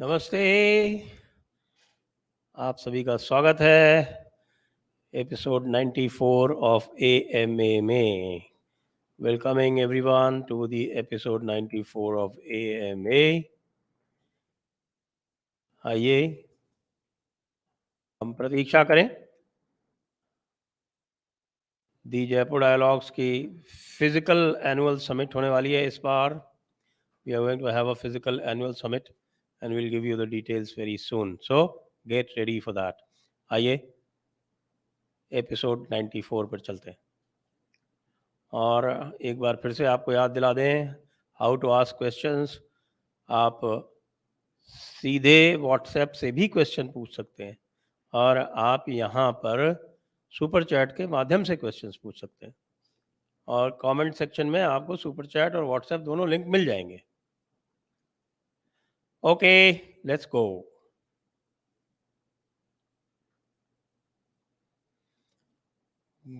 नमस्ते, आप सभी का स्वागत है एपिसोड 94 ऑफ AMA में. Welcoming everyone to the episode 94 of AMA. आइए हम प्रतीक्षा करें दी जयपुर डायलॉग्स की फिजिकल एनुअल समिट होने वाली है इस बार. We are going to have a physical annual summit and we'll give you the details very soon. So get ready for that. आइए एपिसोड 94 पर चलते हैं और एक बार फिर से आपको याद दिला दें हाउ टू आस्क क्वेश्चंस. आप सीधे व्हाट्सएप से भी क्वेश्चन पूछ सकते हैं और आप यहाँ पर सुपर चैट के माध्यम से क्वेश्चंस पूछ सकते हैं और कमेंट सेक्शन में आपको सुपर चैट और व्हाट्सएप दोनों लिंक मिल जाएंगे. Okay, let's go.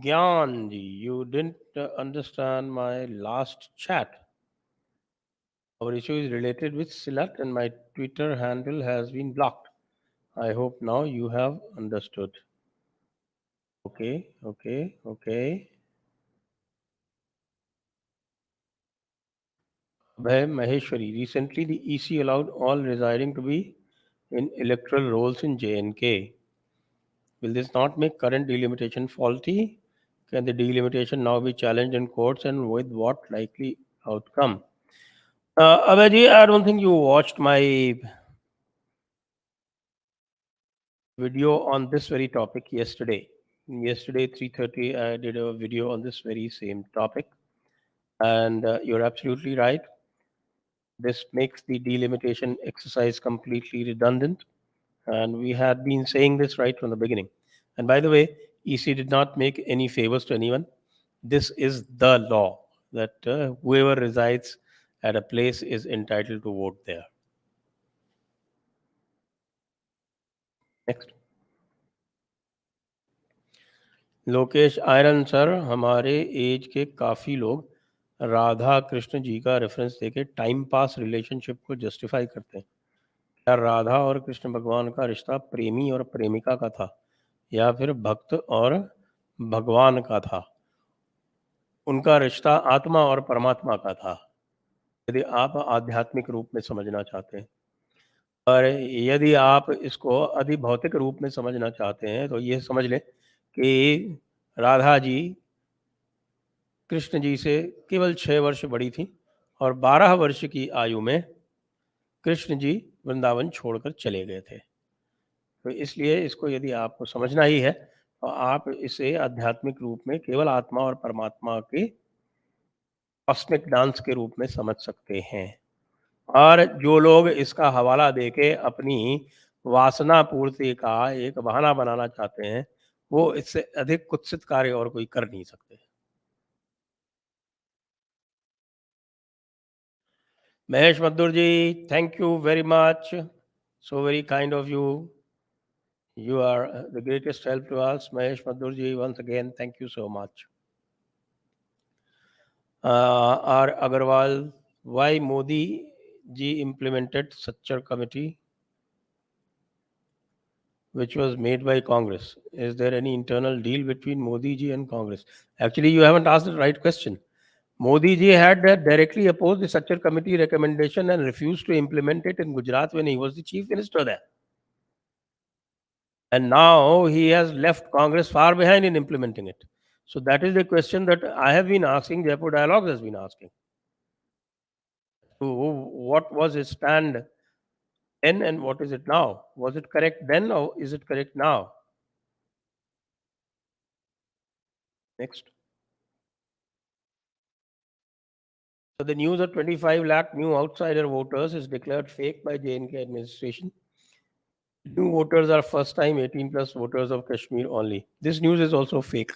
Gyan ji, you didn't understand my last chat. Our issue is related with Silat and my Twitter handle has been blocked. I hope now you have understood. Okay. Abhay Maheshwari, recently the EC allowed all residing to be in electoral rolls in J&K. Will this not make current delimitation faulty? Can the delimitation now be challenged in courts and with what likely outcome? Abhay, I don't think you watched my video on this very topic yesterday. Yesterday, 3:30, I did a video on this very same topic. And you're absolutely right. This makes the delimitation exercise completely redundant. And we had been saying this right from the beginning. And by the way, EC did not make any favors to anyone. This is the law that whoever resides at a place is entitled to vote there. Next. Lokesh iron sir, हमारे as के काफ़ी लोग राधा कृष्ण जी का reference देके time pass relationship को justify करते हैं. क्या राधा और कृष्ण भगवान का रिश्ता प्रेमी और प्रेमिका का था या फिर भक्त और भगवान का था? उनका रिश्ता आत्मा और परमात्मा का था, यदि आप आध्यात्मिक रूप में समझना चाहते हैं. और यदि आप इसको अधिभौतिक रूप में समझना चाहते हैं तो ये समझ लें कि राधा जी कृष्ण जी से केवल 6 वर्ष बड़ी थी और 12 वर्ष की आयु में कृष्ण जी वृंदावन छोड़कर चले गए थे. तो इसलिए इसको यदि आपको समझना ही है तो आप इसे आध्यात्मिक रूप में केवल आत्मा और परमात्मा के कॉस्मिक डांस के रूप में समझ सकते हैं. और जो लोग इसका हवाला देके अपनी वासना पूर्ति का एक बहाना बनाना चाहते हैं वो इससे अधिक कुत्सित कार्य और कोई कर नहीं सकते. Mahesh Madhurji, thank you very much. So very kind of you. You are the greatest help to us. Mahesh Madhurji, once again, thank you so much. R. Agarwal, why Modi ji implemented Sachar committee which was made by Congress? Is there any internal deal between Modi ji and Congress? Actually, you haven't asked the right question. Modi ji had directly opposed the Sachar committee recommendation and refused to implement it in Gujarat when he was the chief minister there. And now he has left Congress far behind in implementing it. So that is the question that I have been asking, Jaipur Dialogues has been asking. So what was his stand then and what is it now? Was it correct then or is it correct now? Next. So the news of 25 lakh new outsider voters is declared fake by J&K administration. New voters are first time 18 plus voters of Kashmir only. This news is also fake.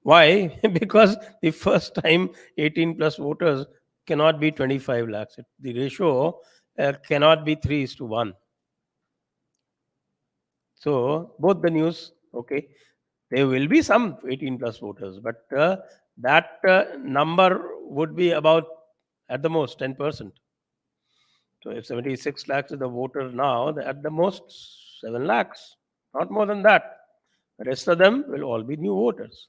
Why? Because the first time 18 plus voters cannot be 25 lakhs. The ratio cannot be 3:1. So both the news, okay, there will be some 18 plus voters, but that number would be about at the most 10%. So if 76 lakhs is the voter now, at the most 7 lakhs, not more than that. The rest of them will all be new voters.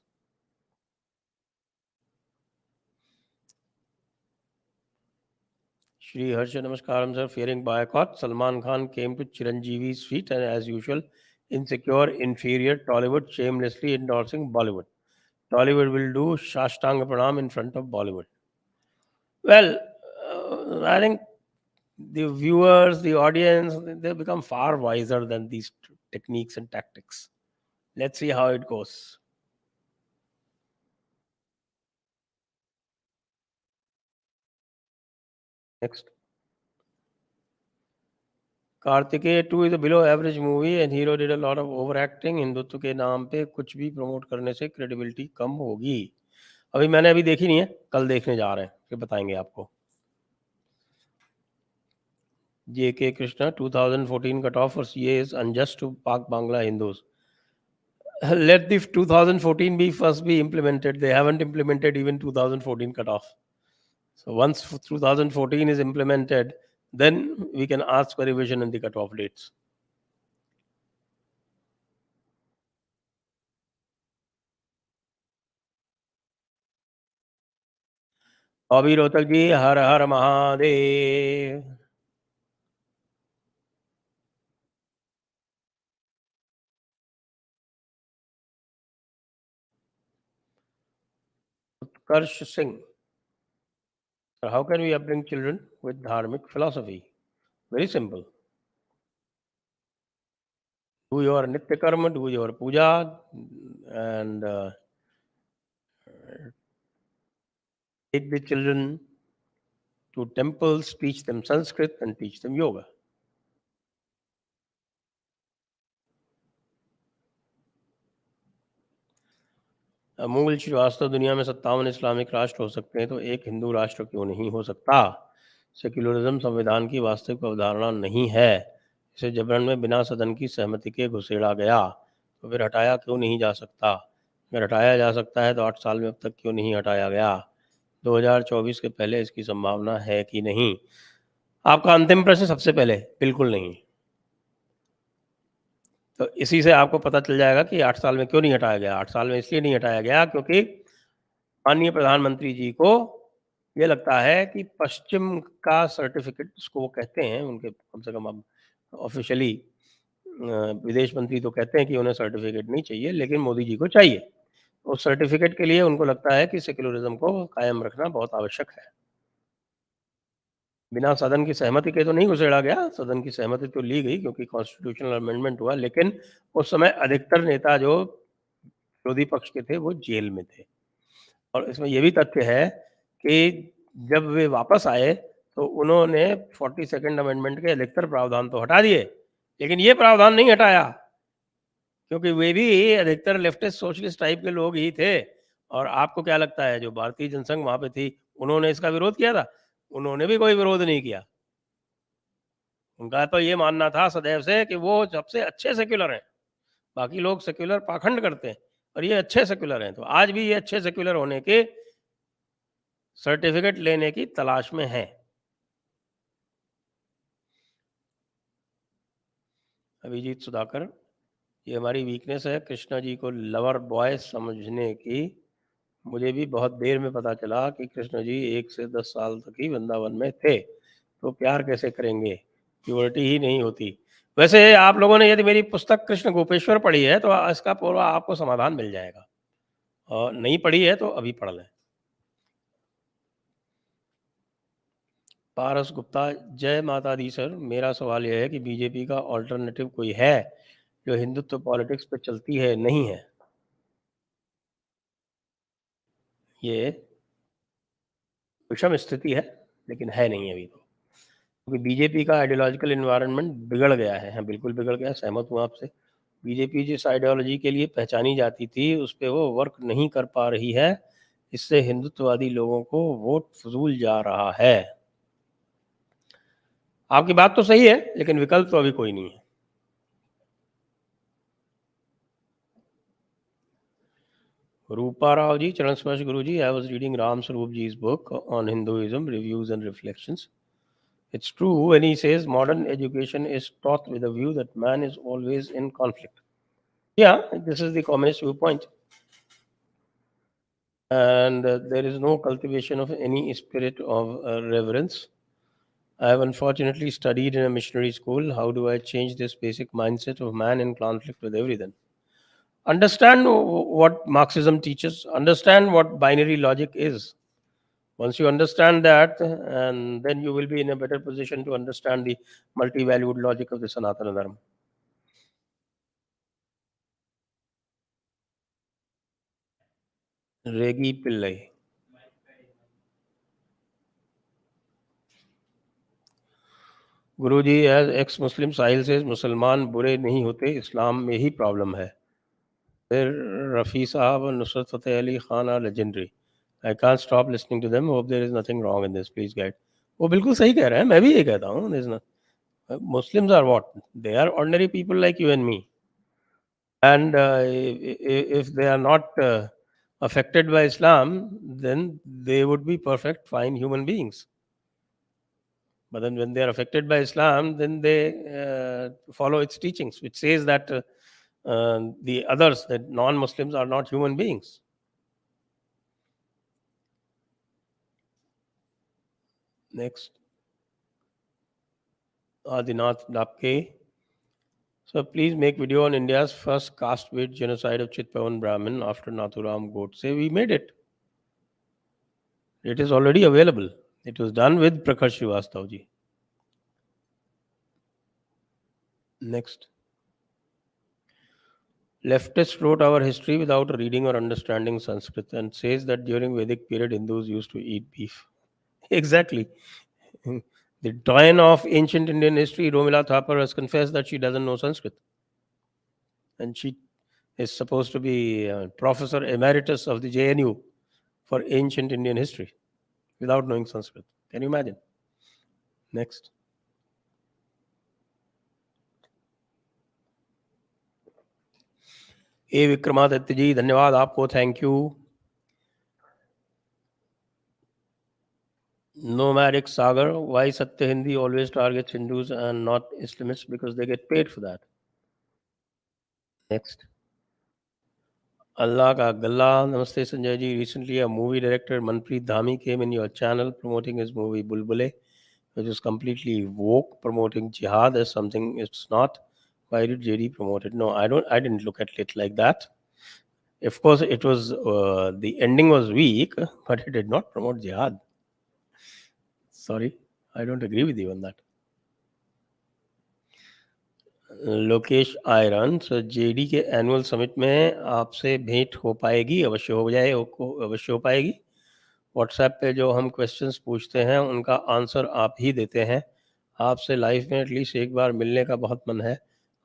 Shri Harsha Namaskaram sir, fearing boycott, Salman Khan came to Chiranjeevi's feet and as usual, insecure, inferior, Tollywood shamelessly endorsing Bollywood. Tollywood will do Shashtanga Pranam in front of Bollywood. Well, I think the viewers, the audience, they become far wiser than these techniques and tactics. Let's see how it goes. Next. Kartikeya 2 is a below average movie and hero did a lot of overacting. Hindutva के नाम पे कुछ भी promote करने से credibility कम होगी. मैंने अभी देखी नहीं है, कल देखने जा रहे हैं, फिर बताएंगे आपको. JK Krishna 2014 cutoff for CA is unjust to Pak Bangla Hindus. Let the 2014 be implemented. They haven't implemented even 2014 cutoff. So once 2014 is implemented, then we can ask for revision in the cutoff dates. Bobby Rohtak ji, Har Har Mahadev. Utkarsh Singh. How can we upbring children with Dharmic philosophy? Very simple. Do your Nitya Karma, do your puja, and take the children to temples, teach them Sanskrit, and teach them yoga. Amul Srivastava, दुनिया में 57 Islamic राष्ट्र हो सकते हैं तो एक हिंदू राष्ट्र क्यों नहीं हो सकता? सेक्युलरिज्म संविधान की वास्तविक अवधारणा नहीं है. इसे जबरन में बिना सदन की सहमति के घुसेड़ा गया, तो फिर हटाया क्यों नहीं जा सकता? अगर हटाया जा सकता है तो 8 साल में अब तक क्यों नहीं हटाया गया? 2024 के पहले इसकी संभावना है कि नहीं? आपका अंतिम प्रश्न सबसे पहले, बिल्कुल नहीं. तो इसी से आपको पता चल जाएगा कि 8 साल में क्यों नहीं हटाया गया. 8 साल में इसलिए नहीं हटाया गया क्योंकि माननीय प्रधानमंत्री जी को ये लगता है कि पश्चिम का सर्टिफिकेट, जिसको वो कहते हैं, उनके कम से कम अब ऑफिशियली विदेश मंत्री तो कहते हैं कि उन्हें सर्टिफिकेट नहीं चाहिए, लेकिन मोदी जी को चाहिए. उस सर्टिफिकेट के लिए उनको लगता है कि सेक्युलरिज्म को कायम रखना बहुत आवश्यक है. बिना सदन की सहमति के तो नहीं घुसेड़ा गया, सदन की सहमति तो ली गई क्योंकि कॉन्स्टिट्यूशनल अमेंडमेंट हुआ, लेकिन उस समय अधिकतर नेता जो विरोधी पक्ष के थे वो जेल में थे. और इसमें ये भी तथ्य है कि जब वे वापस आए तो उन्होंने 42nd अमेंडमेंट के अधिकतर प्रावधान तो हटा दिए, लेकिन ये प्रावधान नहीं हटाया क्योंकि वे भी अधिकतर लेफ्टिस्ट सोशलिस्ट टाइप के लोग ही थे. और आपको क्या लगता है, जो भारतीय जनसंघ वहां पे थी, उन्होंने इसका विरोध किया था? उन्होंने भी कोई विरोध नहीं किया. उनका तो ये मानना था सदैव से कि वो सबसे अच्छे सेक्युलर हैं, बाकी लोग सेक्युलर पाखंड करते हैं और ये अच्छे सेक्युलर हैं. तो आज भी ये अच्छे सेक्युलर होने के सर्टिफिकेट लेने की तलाश में है. अभिजीत सुधाकर, ये हमारी वीकनेस है कृष्णा जी को लवर बॉय समझने की. मुझे भी बहुत देर में पता चला कि कृष्ण जी 1 से 10 साल तक ही वृंदावन में थे, तो प्यार कैसे करेंगे, प्योरिटी ही नहीं होती. वैसे आप लोगों ने यदि मेरी पुस्तक कृष्ण गोपेश्वर पढ़ी है तो इसका पूरा आपको समाधान मिल जाएगा, और नहीं पढ़ी है तो अभी पढ़ लें. पारस गुप्ता, जय माता दी सर. मेरा सवाल यह है कि बीजेपी का ऑल्टरनेटिव कोई है जो हिंदुत्व पॉलिटिक्स पे चलती है? नहीं है. ये विषम स्थिति है, लेकिन है नहीं अभी तो, क्योंकि बीजेपी का आइडियोलॉजिकल इन्वायरमेंट बिगड़ गया है. हाँ, बिल्कुल बिगड़ गया, सहमत हूँ आपसे. बीजेपी जिस आइडियोलॉजी के लिए पहचानी जाती थी उस पर वो वर्क नहीं कर पा रही है. इससे हिंदुत्ववादी लोगों को वोट फजूल जा रहा है. आपकी बात तो सही है, लेकिन विकल्प तो अभी कोई नहीं है. रूपा राव जी, चरण स्पर्श गुरु जी, I was reading Ram Swaroop जी's book on Hinduism, reviews and reflections. It's true when he says modern education is taught with a view that man is always in conflict. Yeah, this is the communist viewpoint. And there is no cultivation of any spirit of reverence. I have unfortunately studied in a missionary school. How do I change this basic mindset of man in conflict with everything? Understand what Marxism teaches, understand what binary logic is. Once you understand that, and then you will be in a better position to understand the multi-valued logic of the Sanatana Dharma. Regi Pillai. Guruji as x मुस्लिम साहिल से मुसलमान बुरे नहीं होते, इस्लाम में ही problem है. फिर रफ़ी साहब और Nusrat Fateh Ali Khan are legendary. I can't stop listening to them. Hope there is nothing wrong in this. Please guide. वो बिल्कुल सही कह रहे हैं, मैं भी ये कहता हूँ. There is not. Muslims are what? They are ordinary people like you and me. And if they are not affected by Islam, then they would be perfect, fine human beings. But then when they are affected by Islam, then they follow its teachings, which says that the others, that non-Muslims, are not human beings. Next, Adinath Dapke. So please make video on India's first caste-based genocide of Chitpavan Brahmin after Nathuram Godse. We made it. It is already available. It was done with Prakhar Srivastav ji. Next. Leftists wrote our history without reading or understanding Sanskrit and says that during Vedic period Hindus used to eat beef. Exactly. The doyen of ancient Indian history, Romila Thapar, has confessed that she doesn't know Sanskrit. And she is supposed to be professor emeritus of the JNU for ancient Indian history without knowing Sanskrit. Can you imagine? Next. ए विक्रमादित्य जी, धन्यवाद आपको. Thank you. Nomadic Sagar, why Satya Hindi always targets Hindus and not Islamists? Because they get paid for that. Next. Allah ka Galla, Namaste Sanjay ji. Recently, a movie director, Manpreet Dhami, came in your channel promoting his movie Bulbule, which is completely woke, promoting jihad as something it's not. Why did JD promote it? No, I didn't look at it like that. Of course, it was the ending was weak, but it did not promote jihad. Sorry, I don't agree with you on that. Lokesh iron sir, JD के annual summit में आपसे भेंट हो पाएगी? अवश्य हो पाएगी. WhatsApp पे जो हम क्वेश्चंस पूछते हैं उनका आंसर आप ही देते हैं. आपसे लाइफ में एटलीस्ट एक बार मिलने का बहुत मन है.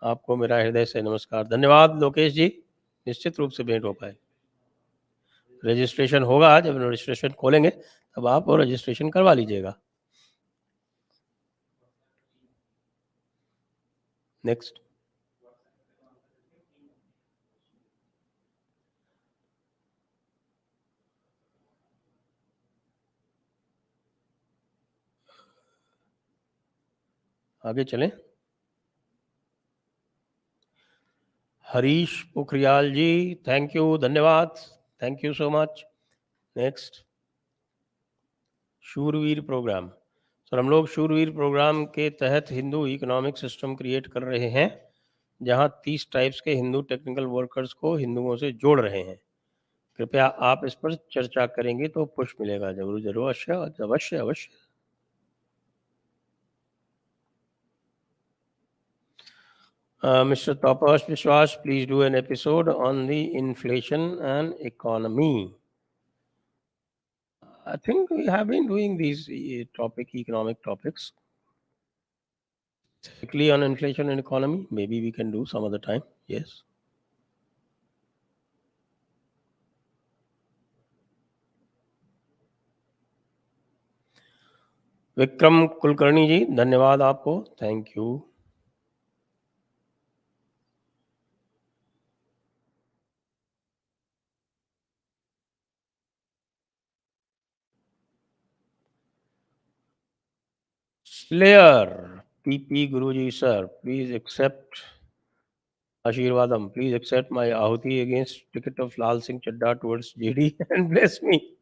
आपको मेरा हृदय से नमस्कार. धन्यवाद लोकेश जी. निश्चित रूप से भेंट हो पाए. रजिस्ट्रेशन होगा, जब रजिस्ट्रेशन खोलेंगे तब आप वो रजिस्ट्रेशन करवा लीजिएगा. नेक्स्ट. आगे चलें. हरीश पोखरियाल जी, थैंक यू, धन्यवाद. Thank you so much. Next. शूरवीर प्रोग्राम. सर, हम लोग शूरवीर प्रोग्राम के तहत हिंदू इकोनॉमिक सिस्टम क्रिएट कर रहे हैं, जहां 30 टाइप्स के हिंदू टेक्निकल वर्कर्स को हिंदुओं से जोड़ रहे हैं. कृपया आप इस पर चर्चा करेंगे तो पुश मिलेगा. जरूर जरूर, अवश्य अवश्य अवश्य. Mr. Tapash Vishwas, please do an episode on the inflation and economy. I think we have been doing these economic topics. Specifically on inflation and economy, maybe we can do some other time. Yes. Vikram Kulkarni जी, धन्यवाद आपको. Thank you. Slayer, PP Guruji sir, please accept Ashirvadam. Please accept my ahuti against ticket of Lal Singh Chadda towards JD and bless me.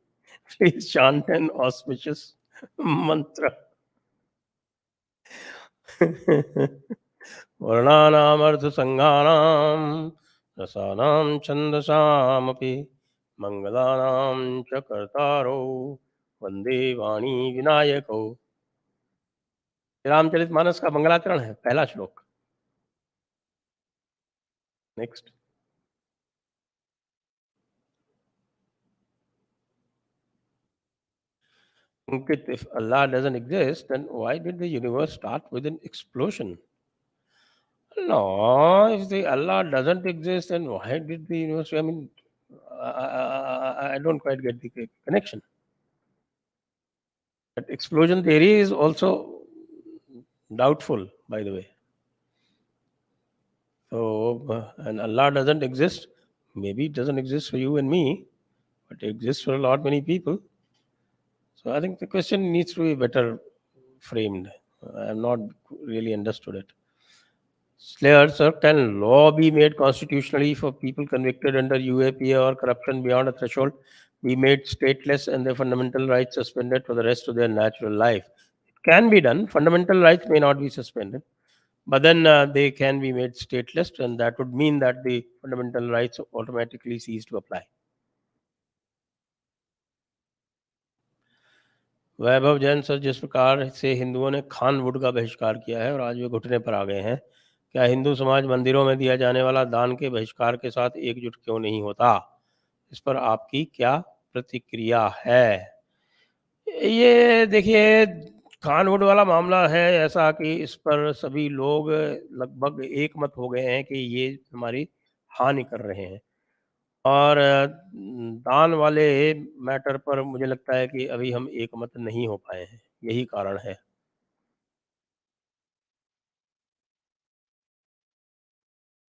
Please chant an auspicious mantra. वर्णानामर्थसङ्घानां रसानां छन्दसामपि मङ्गलानां च कर्तारौ वन्दे वाणी विनायकौ. रामचरितमानस का मंगलाचरण है पहला श्लोक. Next. Ankit, if Allah doesn't exist, then why did the universe start with an explosion? No, if the Allah doesn't exist, then why did the universe? I mean, I don't quite get the connection. But explosion theory is also doubtful, by the way. So, and Allah doesn't exist. Maybe it doesn't exist for you and me, but it exists for a lot many people. So I think the question needs to be better framed. I have not really understood it. Slayer, sir, can law be made constitutionally for people convicted under UAPA or corruption beyond a threshold be made stateless and their fundamental rights suspended for the rest of their natural life? It can be done. Fundamental rights may not be suspended, but then they can be made stateless, and that would mean that the fundamental rights automatically cease to apply. Vaibhav Jain sir, जिस प्रकार से हिंदुओं ने Khan would का बहिष्कार किया है और आज वे घुटने पर आ गए हैं, क्या हिंदू समाज मंदिरों में दिया जाने वाला दान के बहिष्कार के साथ एकजुट क्यों नहीं होता? इस पर आपकी क्या प्रतिक्रिया है? ये देखिए, खान वुड वाला मामला है ऐसा कि इस पर सभी लोग लगभग एक मत हो गए हैं कि ये हमारी हानि कर रहे हैं, और दान वाले मैटर पर मुझे लगता है कि अभी हम एक मत नहीं हो पाए हैं, यही कारण है.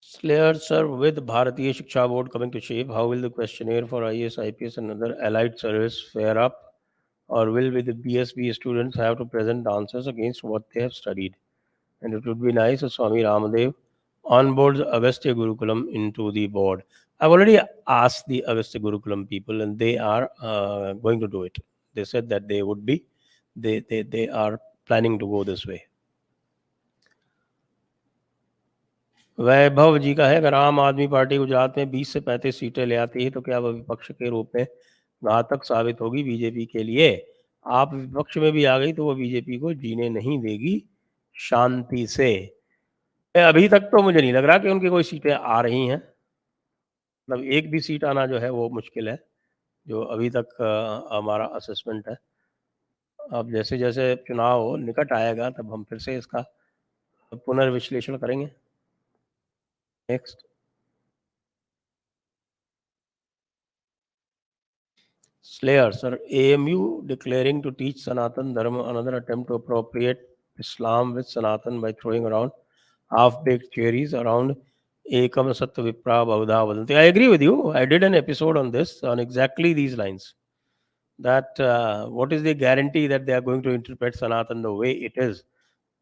Slayer, sir, with Bharatiya Shiksha Board coming to shape, how will the questionnaire for IAS, IPS and other allied service fare up? Or will with the BSB students have to present answers against what they have studied? And it would be nice if Swami Ramadev onboards Agastya Gurukulam into the board. I've already asked the Agastya Gurukulam people, and they are going to do it. They said that they would be. They are planning to go this way. वैभव जी का है, अगर आम आदमी party Gujarat में 20 से 35 सीटें ले आती है तो क्या वह विपक्ष के रूप में घातक साबित होगी बीजेपी के लिए? आप विपक्ष में भी आ गई तो वो बीजेपी को जीने नहीं देगी शांति से. अभी तक तो मुझे नहीं लग रहा कि उनकी कोई सीटें आ रही हैं. मतलब एक भी सीट आना जो है वो मुश्किल है, जो अभी तक हमारा असेसमेंट है. अब जैसे जैसे चुनाव निकट आएगा तब हम फिर से इसका पुनर्विश्लेषण करेंगे. Next. Slayer, sir, AMU declaring to teach Sanatan Dharma, another attempt to appropriate Islam with Sanatan by throwing around half-baked theories around Ekam Satya Vipra Bahudha Vadanti. I agree with you. I did an episode on this, on exactly these lines. That what is the guarantee that they are going to interpret Sanatan the way it is?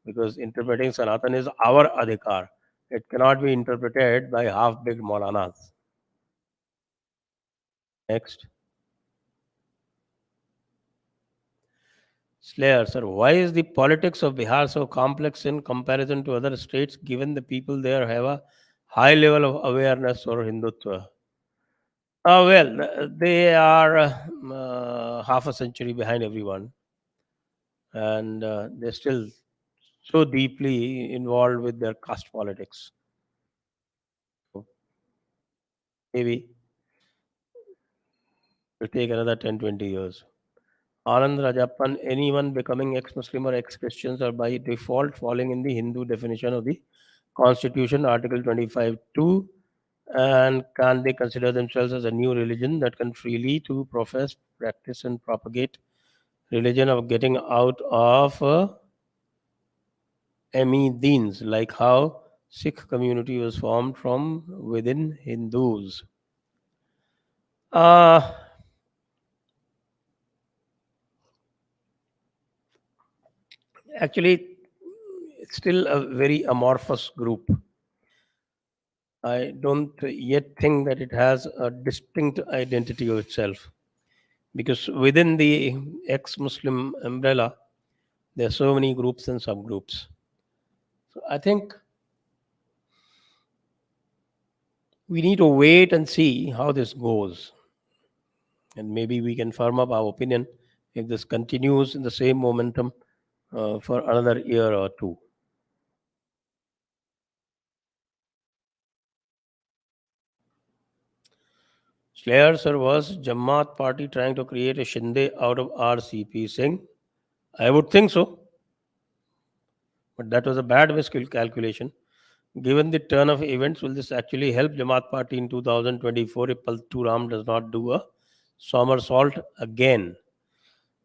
Because interpreting Sanatan is our adhikar. It cannot be interpreted by half-baked Maulanas. Next. Slayer, sir, why is the politics of Bihar so complex in comparison to other states, given the people there have a high level of awareness or Hindutva? Well, they are half a century behind everyone, and they're still so deeply involved with their caste politics. So maybe it'll take another 10, 20 years. Anand Rajappan, anyone becoming ex-Muslim or ex-Christians are by default falling in the Hindu definition of the Constitution, Article 25(2), and can they consider themselves as a new religion that can freely to profess, practice, and propagate religion of getting out of Deens, like how Sikh community was formed from within Hindus? Uh, Actually, it's still a very amorphous group. I don't yet think that it has a distinct identity of itself, because within the ex-Muslim umbrella, there are so many groups and subgroups. So I think we need to wait and see how this goes, and maybe we can firm up our opinion if this continues in the same momentum for another year or two. Slayer sir, was Jamaat party trying to create a Shinde out of RCP Singh? I would think so, but that was a bad miscalculation. Given the turn of events, will this actually help Jamaat party in 2024 if Paltu Ram does not do a somersault again?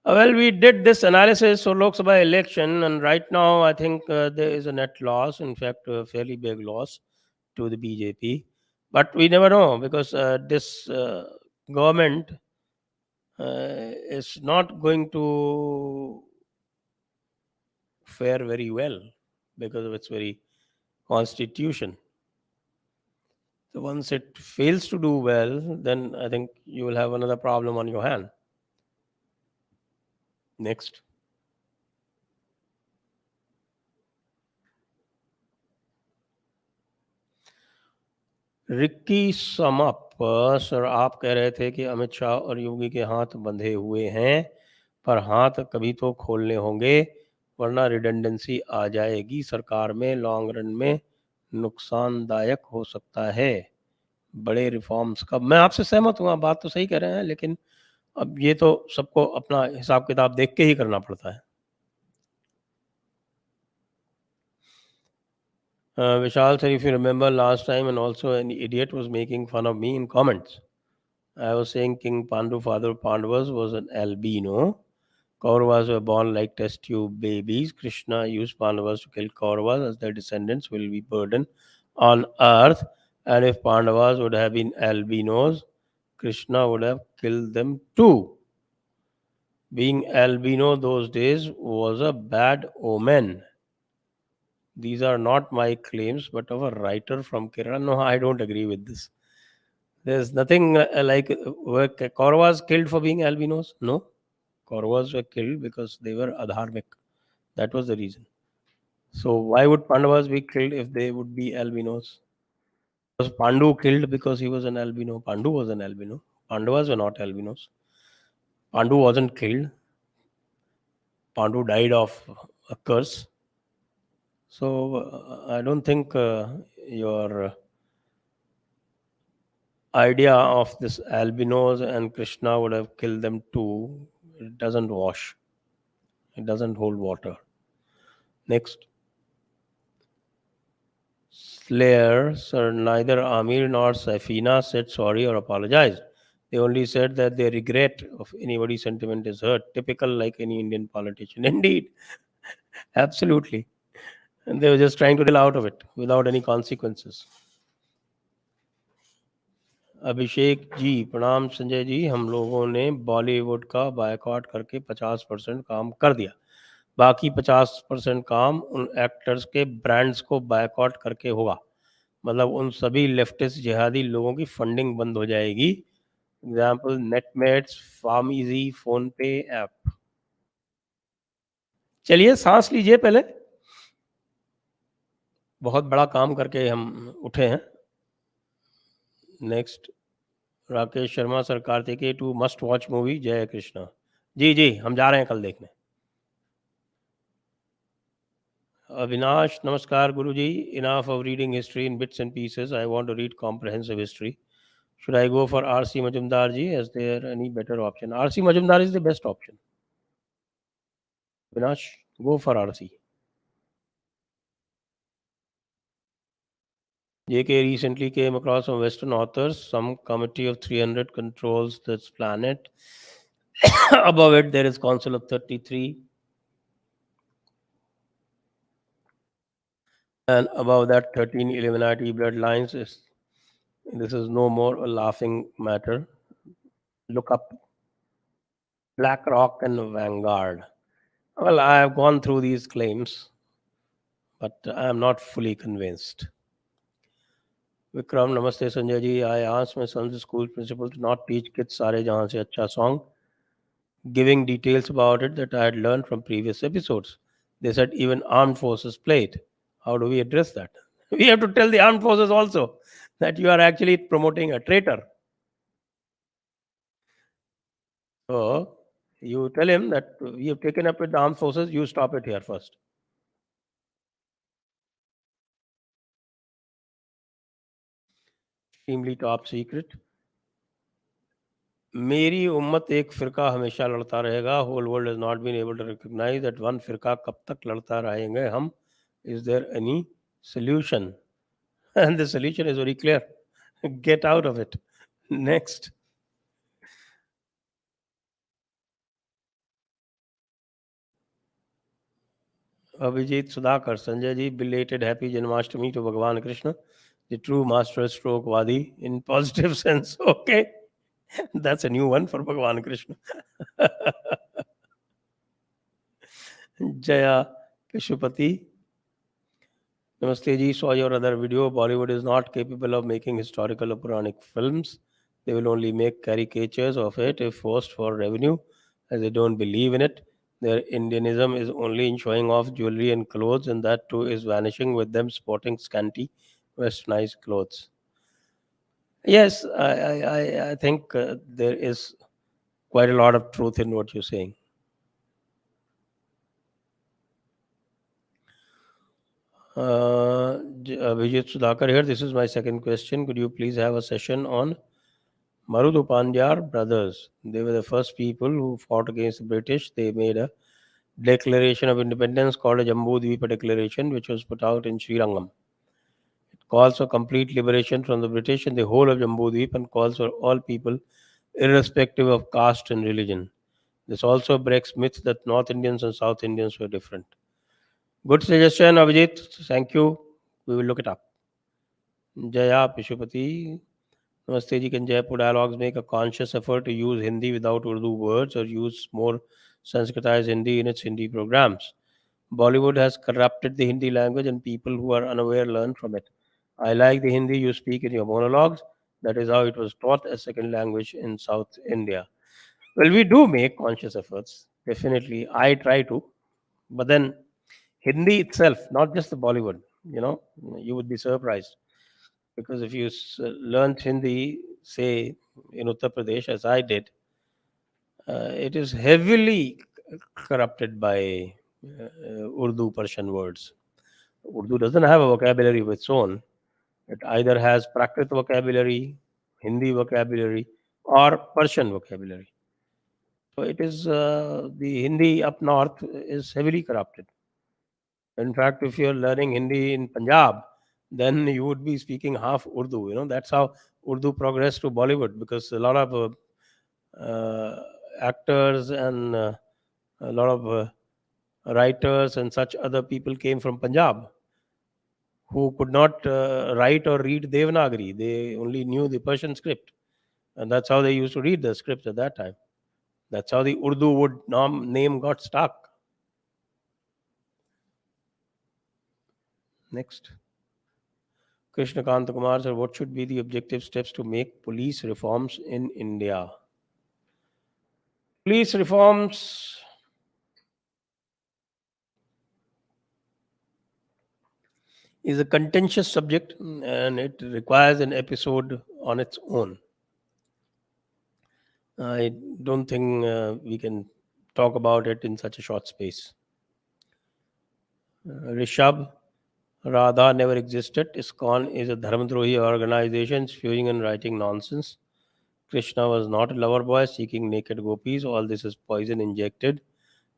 Well, we did this analysis for Lok Sabha election, and right now I think there is a net loss, in fact, a fairly big loss to the BJP. But we never know, because this government is not going to fare very well because of its very constitution. So once it fails to do well, then I think you will have another problem on your hand. Next. Ricky sum up, sir आप कह रहे थे कि अमित शाह और योगी के हाथ बंधे हुए हैं, पर हाथ कभी तो खोलने होंगे, वरना रिडंडेंसी आ जाएगी सरकार में, लॉन्ग रन में नुकसानदायक हो सकता है। बड़े रिफॉर्म्स का, मैं आपसे सहमत हूँ, आप बात तो सही कह रहे हैं, लेकिन अब ये तो सबको अपना हिसाब किताब देख के ही करना पड़ता है। Vishal sir, if you remember last time, and also an idiot was making fun of me in comments. I was saying King Pandu, father of Pandavas, was an albino. Kauravas were born like test tube babies. Krishna used Pandavas to kill Kauravas, as their descendants will be burden on earth. And if Pandavas would have been albinos, Krishna would have killed them too. Being albino those days was a bad omen. These are not my claims, but of a writer from Kerala. No, I don't agree with this. There's nothing like were Kauravas killed for being albinos? No. Kauravas were killed because they were adharmic. That was the reason. So why would Pandavas be killed if they would be albinos? Was Pandu killed because he was an albino? Pandu was an albino. Pandavas were not albinos. Pandu wasn't killed. Pandu died of a curse. So I don't think your idea of this albinos and Krishna would have killed them too, it doesn't wash. It doesn't hold water. Next. Slayer, sir, neither Amir nor Safina said sorry or apologized. They only said that their regret of anybody's sentiment is hurt. Typical, like any Indian politician. Indeed. Absolutely. And they were just trying to deal out of it without any consequences. Abhishek ji प्रणाम संजय जी, हम लोगों ने बॉलीवुड का boycott करके 50% काम कर दिया, बाकी 50% काम उन एक्टर्स के ब्रांड्स को बायकॉट करके होगा, मतलब उन सभी लेफ्टिस्ट जिहादी लोगों की फंडिंग बंद हो जाएगी। Example Netmeds, farm easy, phone पे ऐप। चलिए सांस लीजिए पहले, बहुत बड़ा काम करके हम उठे हैं। Next. Rakesh Sharma sir, Kartikeya 2 must watch movie, जय कृष्णा। जी जी, हम जा रहे हैं कल देखने। अविनाश नमस्कार गुरुजी, enough of reading history in bits and pieces, I want to read comprehensive history, should I go for RC Majumdar ji? Is there any better option? RC Majumdar is the best option. Avinash, go for RC. JK recently came across some Western authors. Some committee of 300 controls this planet. Above it, there is Council of 33. And above that, 13 Illuminati bloodlines. This is no more a laughing matter. Look up BlackRock and Vanguard. Well, I have gone through these claims. but I am not fully convinced. Vikram, Namaste Sanjay ji. I asked my son's school principal to not teach kids Sare Jahan Se Acha song, giving details about it that I had learned from previous episodes. They said even armed forces play it. How do we address that? We have to tell the armed forces also that you are actually promoting a traitor. So you tell him that we have taken up with the armed forces, you stop it here first. Extremely top secret. मेरी उम्मत एक फ़िरका हमेशा लड़ता रहेगा. Whole world has not been able to recognize that one फ़िरका कब तक लड़ता रहेंगे हम. Is there any solution? And the solution is very clear. Get out of it. Next. Abhijit Sudhakar, Sanjay ji, belated happy Janmashtami to Bhagwan Krishna, the true master stroke Vadi in positive sense. Okay. That's a new one for Bhagwan Krishna. Jaya Pishupati. Namaste ji, saw your other video. Bollywood is not capable of making historical or Puranic films. They will only make caricatures of it if forced for revenue, as they don't believe in it. Their Indianism is only in showing off jewelry and clothes, and that too is vanishing with them sporting scanty, westernized clothes. Yes, I think there is quite a lot of truth in what you're saying. Vijay Sudhakar here. This is my second question. Could you please have a session on Marudupandyar brothers? They were the first people who fought against the British. They made a declaration of independence called a Jambu Dvipa Declaration, which was put out in Sri Rangam. It calls for complete liberation from the British in the whole of Jambu Dvip and calls for all people, irrespective of caste and religion. This also breaks myths that North Indians and South Indians were different. Good suggestion, Abhijit. Thank you. We will look it up. Jaya Pishupati. Namaste ji, can Jaipur dialogues make a conscious effort to use Hindi without Urdu words or use more Sanskritized Hindi in its Hindi programs? Bollywood has corrupted the Hindi language and people who are unaware learn from it. I like the Hindi you speak in your monologues. That is how it was taught as second language in South India. Well, we do make conscious efforts. Definitely. I try to. But then Hindi itself, not just the Bollywood, you would be surprised. Because if you learned Hindi, say in Uttar Pradesh, as I did, it is heavily corrupted by Urdu Persian words. Urdu doesn't have a vocabulary of its own. It either has Prakrit vocabulary, Hindi vocabulary, or Persian vocabulary. So it is the Hindi up north is heavily corrupted. In fact, if you're learning Hindi in Punjab, then you would be speaking half Urdu. That's how Urdu progressed to Bollywood because a lot of actors and a lot of writers and such other people came from Punjab who could not write or read Devanagari. They only knew the Persian script. And that's how they used to read the scripts at that time. That's how the Urdu wood name got stuck. Next. Krishna Kanta Kumar said, what should be the objective steps to make police reforms in India? Police reforms is a contentious subject and it requires an episode on its own. I don't think we can talk about it in such a short space. Rishabh, Radha never existed. ISKCON is a Dharmadrohi organization spewing and writing nonsense. Krishna was not a lover boy seeking naked gopis. All this is poison injected.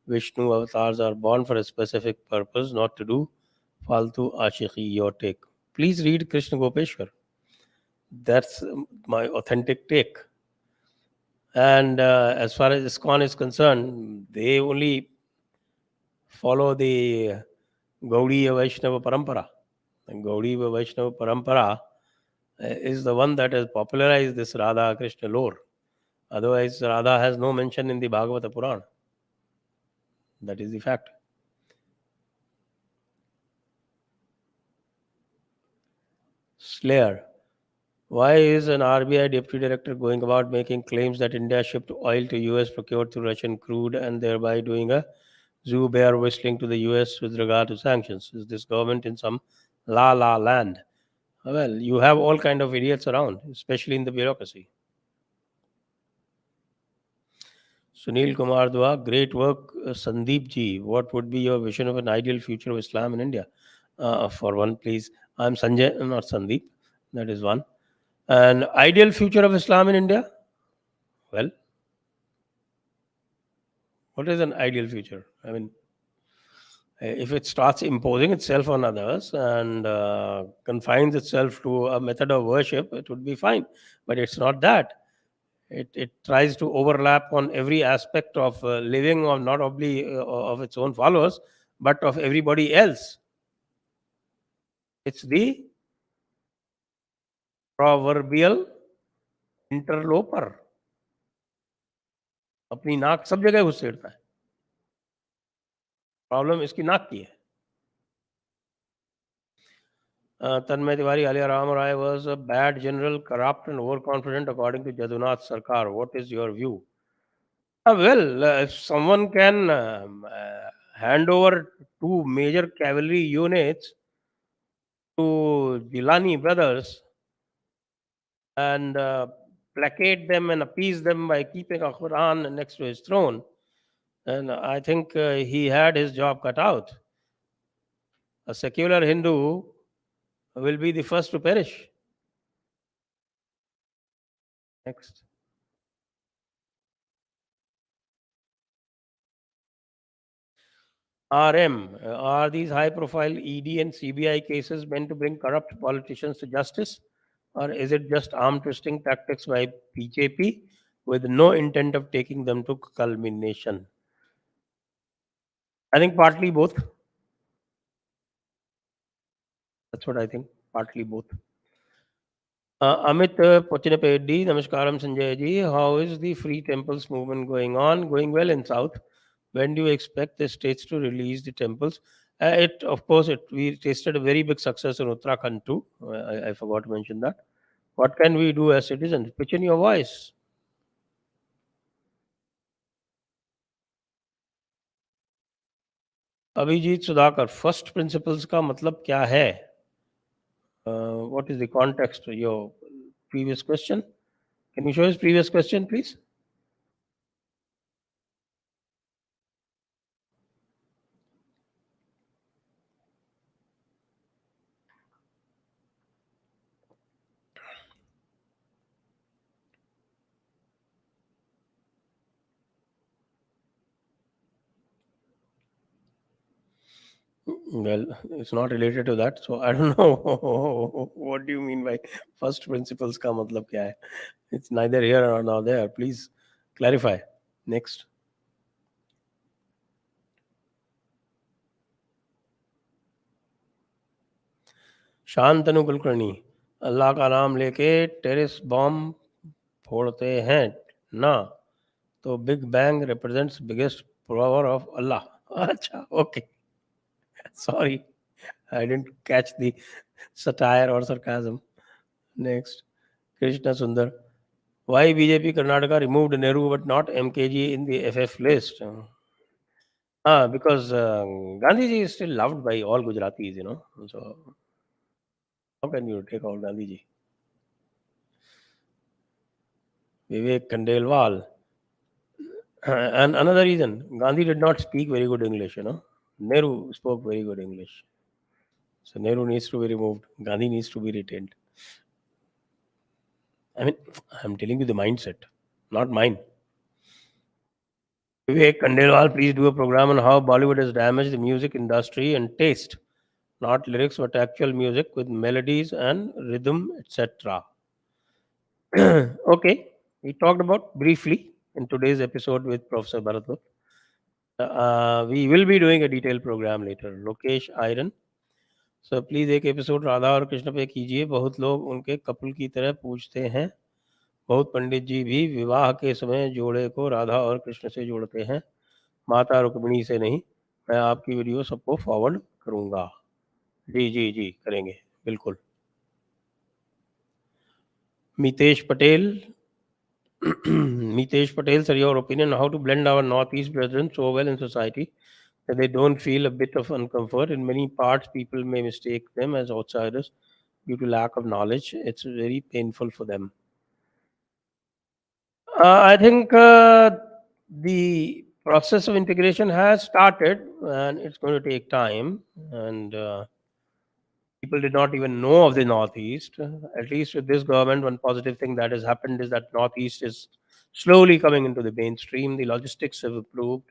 Vishnu avatars are born for a specific purpose, not to do faltu ashiki, your take. Please read Krishna Gopeshwar. That's my authentic take. And as far as ISKCON is concerned, they only follow the Gaudiya Vaishnava Parampara. And Gaudiya Vaishnava Parampara is the one that has popularized this Radha Krishna lore. Otherwise, Radha has no mention in the Bhagavata Purana. That is the fact. Slayer. Why is an RBI deputy director going about making claims that India shipped oil to US procured through Russian crude and thereby doing a zoo bear whistling to the US with regard to sanctions? Is this government in some la la land? Well, you have all kind of idiots around, especially in the bureaucracy. Sunil Kumar Dua, great work, Sandeep ji. What would be your vision of an ideal future of Islam in India? For one, please. I'm Sanjay, not Sandeep. That is one. An ideal future of Islam in India? Well, what is an ideal future? I mean, if it starts imposing itself on others and confines itself to a method of worship, it would be fine. But it's not that. It tries to overlap on every aspect of living, of not only of its own followers, but of everybody else. It's the proverbial interloper. अपनी नाक सब जगह घुसेड़ता है. Problem इसकी नाक की है. Tanmay Tiwari, Alia Ram Rai was a bad general, corrupt and overconfident according to Jadunath Sarkar. What is your view? If someone can hand over two major cavalry units to Gilani brothers and placate them and appease them by keeping a Quran next to his throne, and I think he had his job cut out. A secular Hindu will be the first to perish. Next. RM, are these high profile ED and CBI cases meant to bring corrupt politicians to justice? Or is it just arm twisting tactics by BJP with no intent of taking them to culmination? I think partly both. That's what I think. Partly both. Amit Pochinapeddi, Namaskaram Sanjay ji. How is the free temples movement going on? Going well in South. When do you expect the states to release the temples? We tasted a very big success in Uttarakhand too. I forgot to mention that. What can we do as citizens? Pitch in your voice. Abhijeet Sudhakar, first principles का मतलब क्या है? What is the context? Your previous question. Can you show his previous question, please? Well, it's not related to that, so I don't know. What do you mean by first principles का मतलब क्या है? It's neither here nor there. Please clarify. Next. Shantanu Kulkarni, अल्लाह का नाम लेके terrace bomb फोड़ते हैं ना, तो big bang represents biggest power of Allah. अच्छा, okay. Sorry, I didn't catch the satire or sarcasm. Next, Krishna Sundar. Why BJP Karnataka removed Nehru but not MKG in the FF list? Because Gandhiji is still loved by all Gujaratis, you know. So how can you take out Gandhiji? Vivek Khandelwal. And another reason, Gandhi did not speak very good English, you know. Nehru spoke very good English. So Nehru needs to be removed. Gandhi needs to be retained. I mean, I'm telling you the mindset, not mine. Vivek Khandelwal, please do a program on how Bollywood has damaged the music industry and taste. Not lyrics, but actual music with melodies and rhythm, etc. Okay, we talked about briefly in today's episode with Professor Bharat. We will be doing a detailed program later. Lokesh Iron. So please एक episode Radha और कृष्ण पे कीजिए. बहुत लोग उनके couple की तरह पूछते हैं. बहुत पंडित जी भी विवाह के समय जोड़े को राधा और कृष्ण से जोड़ते हैं, माता रुक्मिणी से नहीं. मैं आपकी वीडियो सबको फॉरवर्ड करूंगा. जी जी जी करेंगे, बिल्कुल. Mitesh Patel. Mitesh Patel, sir, your opinion on how to blend our Northeast brethren so well in society that they don't feel a bit of uncomfort. In many parts, people may mistake them as outsiders due to lack of knowledge. It's very painful for them. I think the process of integration has started and it's going to take time. And people did not even know of the Northeast. At least with this government, one positive thing that has happened is that Northeast is slowly coming into the mainstream. The logistics have improved.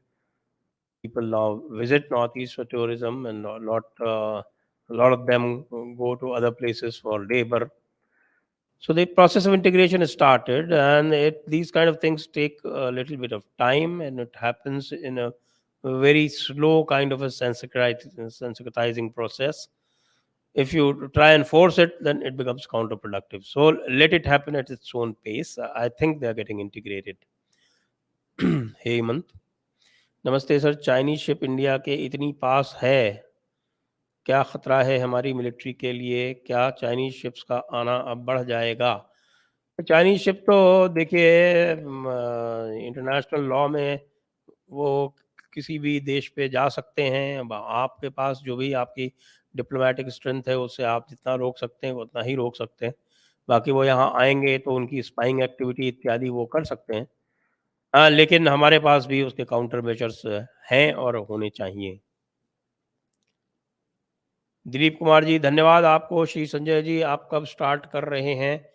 People now visit Northeast for tourism, and a lot of them go to other places for labor. So the process of integration has started, and these kind of things take a little bit of time, and it happens in a very slow kind of a sensitizing process. If you try and force it, then it becomes counterproductive. So let it happen at its own pace. I think they are getting integrated. Hemant, नमस्ते sir, Chinese ship India के इतनी पास है, क्या खतरा है हमारी military के लिए? क्या चाइनीज शिप्स का आना अब बढ़ जाएगा? चाइनीज शिप तो देखिए, इंटरनेशनल लॉ में वो किसी भी देश पे जा सकते हैं। अब आपके पास जो भी आपकी डिप्लोमेटिक स्ट्रेंथ है, उससे आप जितना रोक सकते हैं उतना ही रोक सकते हैं। बाकी वो यहाँ आएंगे तो उनकी स्पाइंग एक्टिविटी इत्यादि वो कर सकते हैं। हाँ, लेकिन हमारे पास भी उसके काउंटर मेजर्स हैं और होने चाहिए। दिलीप कुमार जी, धन्यवाद आपको। श्री संजय जी, आप कब स्टार्ट कर रहे हैं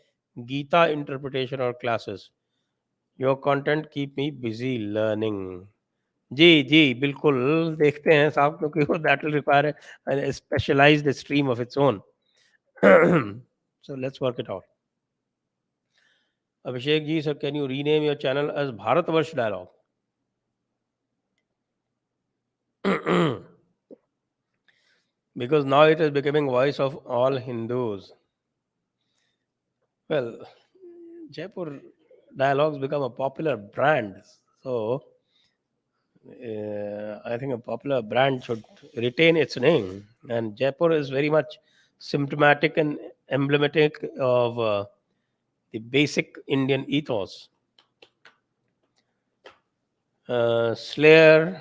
गीता इंटरप्रिटेशन और classes? Your content keep me busy learning. जी, जी, बिल्कुल देखते हैं साहब, क्योंकि वो that will require a specialized stream of its own. So let's work it out. Abhishek ji, sir, can you rename your channel as Bharatvarsh Dialogue? Because now it is becoming voice of all Hindus. Well, Jaipur Dialogues become a popular brand. So I think a popular brand should retain its name. And Jaipur is very much symptomatic and emblematic of the basic Indian ethos. Slayer,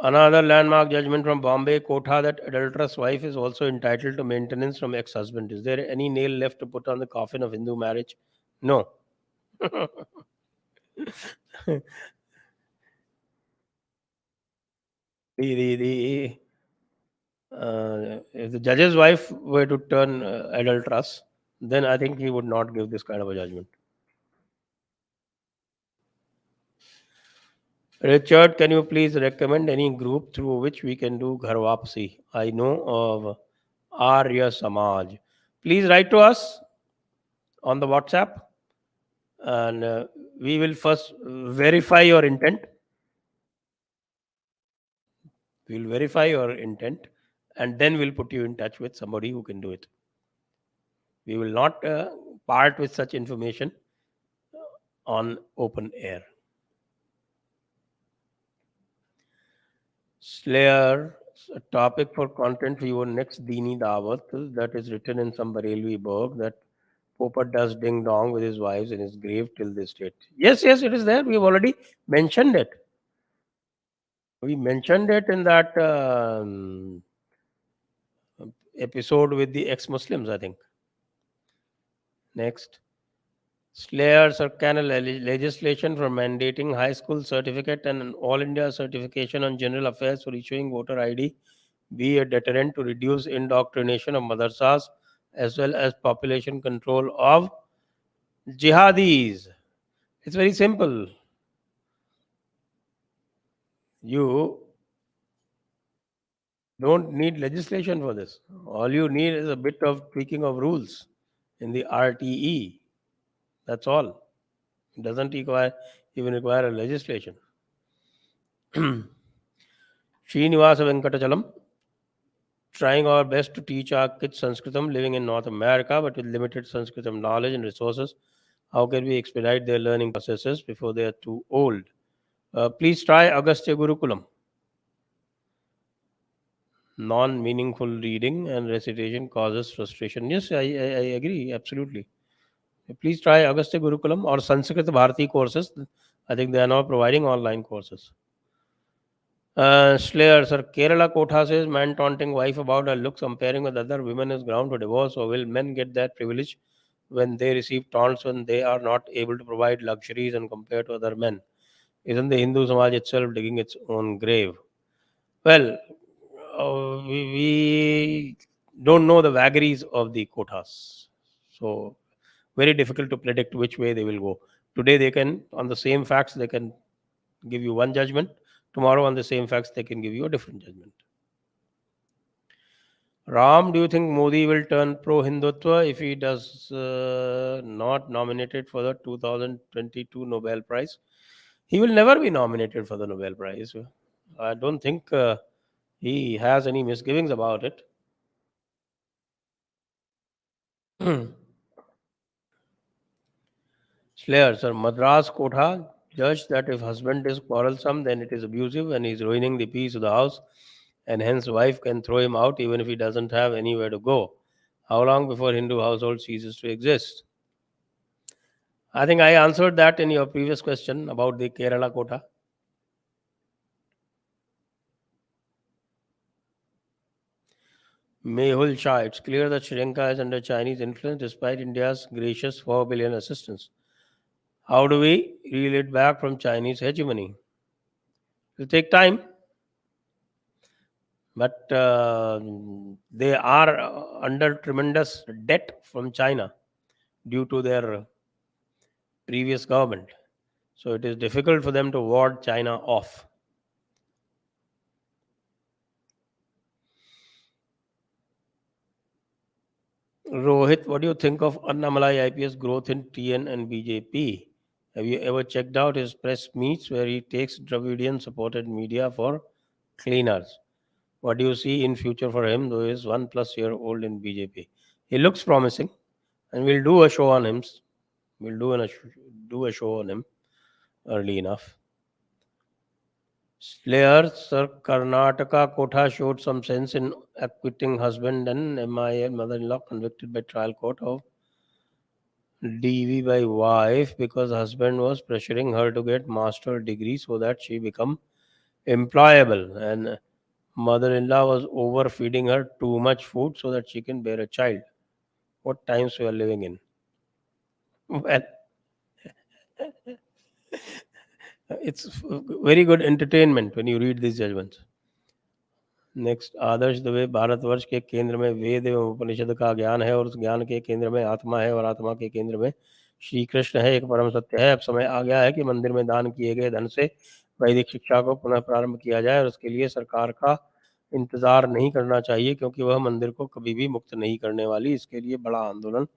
another landmark judgment from Bombay, Kotha, that adulterous wife is also entitled to maintenance from ex-husband. Is there any nail left to put on the coffin of Hindu marriage? No. the, if the judge's wife were to turn adulterous, then I think he would not give this kind of a judgment. Richard, can you please recommend any group through which we can do Gharwapsi? I know of Arya Samaj. Please write to us on the WhatsApp, and we will first verify your intent. We will verify your intent, and then we'll put you in touch with somebody who can do it. We will not part with such information on open air. Slayer, a topic for content for your next Dini Dawat that is written in some Barelvi book that Popat does ding dong with his wives in his grave till this date. Yes, yes, it is there. We have already mentioned it. We mentioned it in that episode with the ex-Muslims, I think. Next. Slayers or can legislation for mandating high school certificate and an all India certification on general affairs for issuing voter ID be a deterrent to reduce indoctrination of madrasas as well as population control of jihadis? It's very simple. You don't need legislation for this. All you need is a bit of tweaking of rules in the RTE. That's all. It doesn't even require a legislation. Srinivasa Venkatachalam, trying our best to teach our kids Sanskritam living in North America but with limited Sanskritam knowledge and resources. How can we expedite their learning processes before they are too old? Please try Agastya Gurukulam. Non-meaningful reading and recitation causes frustration. Yes, I agree absolutely. Please try Agastya Gurukulam or Sanskrit Bharati courses. I think they are now providing online courses. Slayer, sir, Kerala Kotha says man taunting wife about her looks, comparing with other women is ground for divorce. Or will men get that privilege when they receive taunts when they are not able to provide luxuries and compare to other men? Isn't the Hindu Samaj itself digging its own grave? Well, we don't know the vagaries of the quotas. So, very difficult to predict which way they will go. Today, they can, on the same facts, they can give you one judgment. Tomorrow, on the same facts, they can give you a different judgment. Ram, do you think Modi will turn pro Hindutva if he does not nominated for the 2022 Nobel Prize? He will never be nominated for the Nobel Prize. I don't think he has any misgivings about it. Slayer, sir, Madras Kotha judged that if husband is quarrelsome, then it is abusive and he is ruining the peace of the house, and hence wife can throw him out even if he doesn't have anywhere to go. How long before Hindu household ceases to exist? I think I answered that in your previous question about the Kerala Kotha. Mehul Shah, it's clear that Sri Lanka is under Chinese influence despite India's gracious 4 billion assistance. How do we reel it back from Chinese hegemony? It will take time, but they are under tremendous debt from China due to their previous government. So it is difficult for them to ward China off. Rohit, what do you think of Annamalai IPS growth in TN and BJP? Have you ever checked out his press meets where he takes Dravidian supported media for cleaners? What do you see in future for him, though he is 1+ year old in BJP? He looks promising, and we'll do a show on him. We'll do a show on him early enough. Slayer, Sir, Karnataka Kotha showed some sense in acquitting husband and MIA mother-in-law convicted by trial court of DV by wife because husband was pressuring her to get master degree so that she become employable, and mother-in-law was overfeeding her too much food so that she can bear a child. What times we are living in? Well, it's very good entertainment when you read these judgments. Next Adarsh Dave Bharatvarsh के केंद्र में वेद एवं उपनिषद का ज्ञान है और उस ज्ञान के केंद्र में आत्मा है और आत्मा के केंद्र में श्री कृष्ण है, एक परम सत्य है। अब समय आ गया है कि मंदिर में दान किए गए धन से वैदिक शिक्षा को पुनः प्रारंभ किया जाए और उसके लिए सरकार का इंतजार नहीं करना चाहिए क्योंकि वह मंदिर को कभी भी मुक्त नहीं करने वाली। इसके लिए बड़ा आंदोलन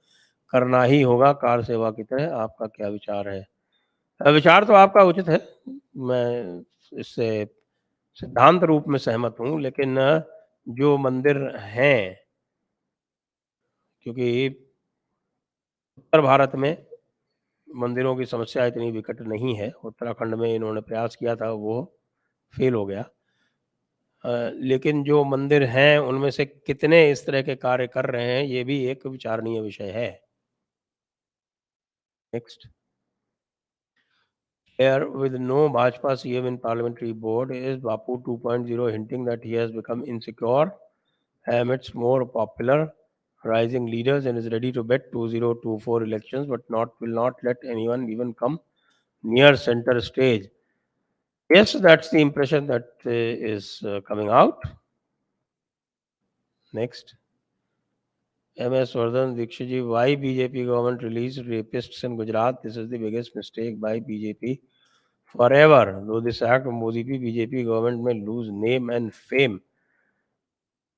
करना ही होगा कार सेवा की तरह। आपका क्या विचार है? विचार तो आपका उचित है, मैं इससे सिद्धांत रूप में सहमत हूँ, लेकिन जो मंदिर हैं, क्योंकि उत्तर भारत में मंदिरों की समस्या इतनी विकट नहीं है। उत्तराखंड में इन्होंने प्रयास किया था, वो फेल हो गया। लेकिन जो मंदिर हैं, उनमें से कितने इस तरह के कार्य कर रहे हैं, ये भी एक विचारणीय विषय है। Next, here with no Bhajpa CM in parliamentary board is Bapu 2.0 hinting that he has become insecure amidst more popular rising leaders and is ready to bet 2024 elections but will not let anyone even come near center stage. Yes, that's the impression that is coming out. Next, MS Vardhan Dikshit ji, why BJP government released rapists in Gujarat? This is the biggest mistake by BJP forever. Though this act of Modi BJP government may lose name and fame.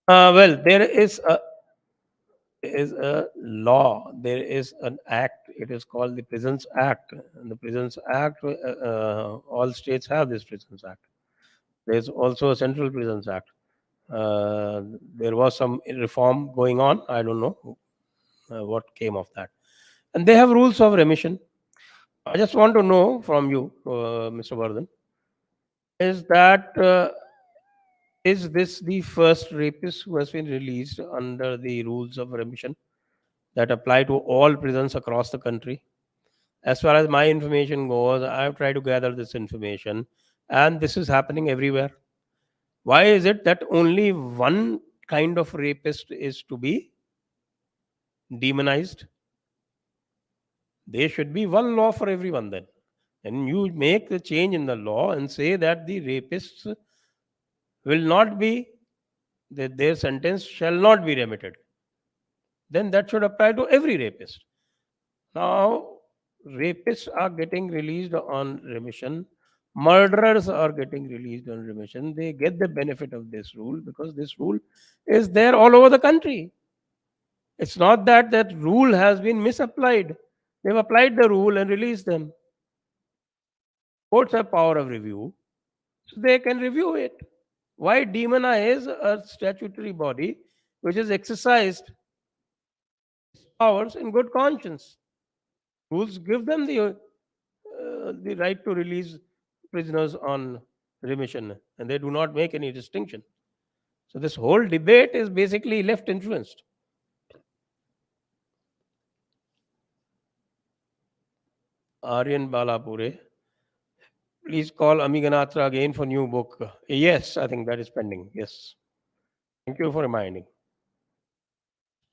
Well, there is a law, there is an act. It is called the Prisons Act. And the Prisons Act, all states have this Prisons Act. There is also a Central Prisons Act. There was some reform going on. I don't know what came of that. And they have rules of remission. I just want to know from you, Mr. Vardhan, is that Is this the first rapist who has been released under the rules of remission that apply to all prisons across the country? As far as my information goes, I've tried to gather this information, and this is happening everywhere. Why is it that only one kind of rapist is to be demonized? There should be one law for everyone then. And you make the change in the law and say that the rapists will not be, that their sentence shall not be remitted. Then that should apply to every rapist. Now, rapists are getting released on remission. Murderers are getting released on remission. They get the benefit of this rule because this rule is there all over the country. It's not that that rule has been misapplied. They've applied the rule and released them. Courts have power of review, so they can review it. Why demonize a statutory body which has exercised powers in good conscience? Rules give them the right to release prisoners on remission, and they do not make any distinction. So this whole debate is basically left influenced. Aryan Balapure, please call Amiganatra again for new book. Yes, I think that is pending. Yes. Thank you for reminding.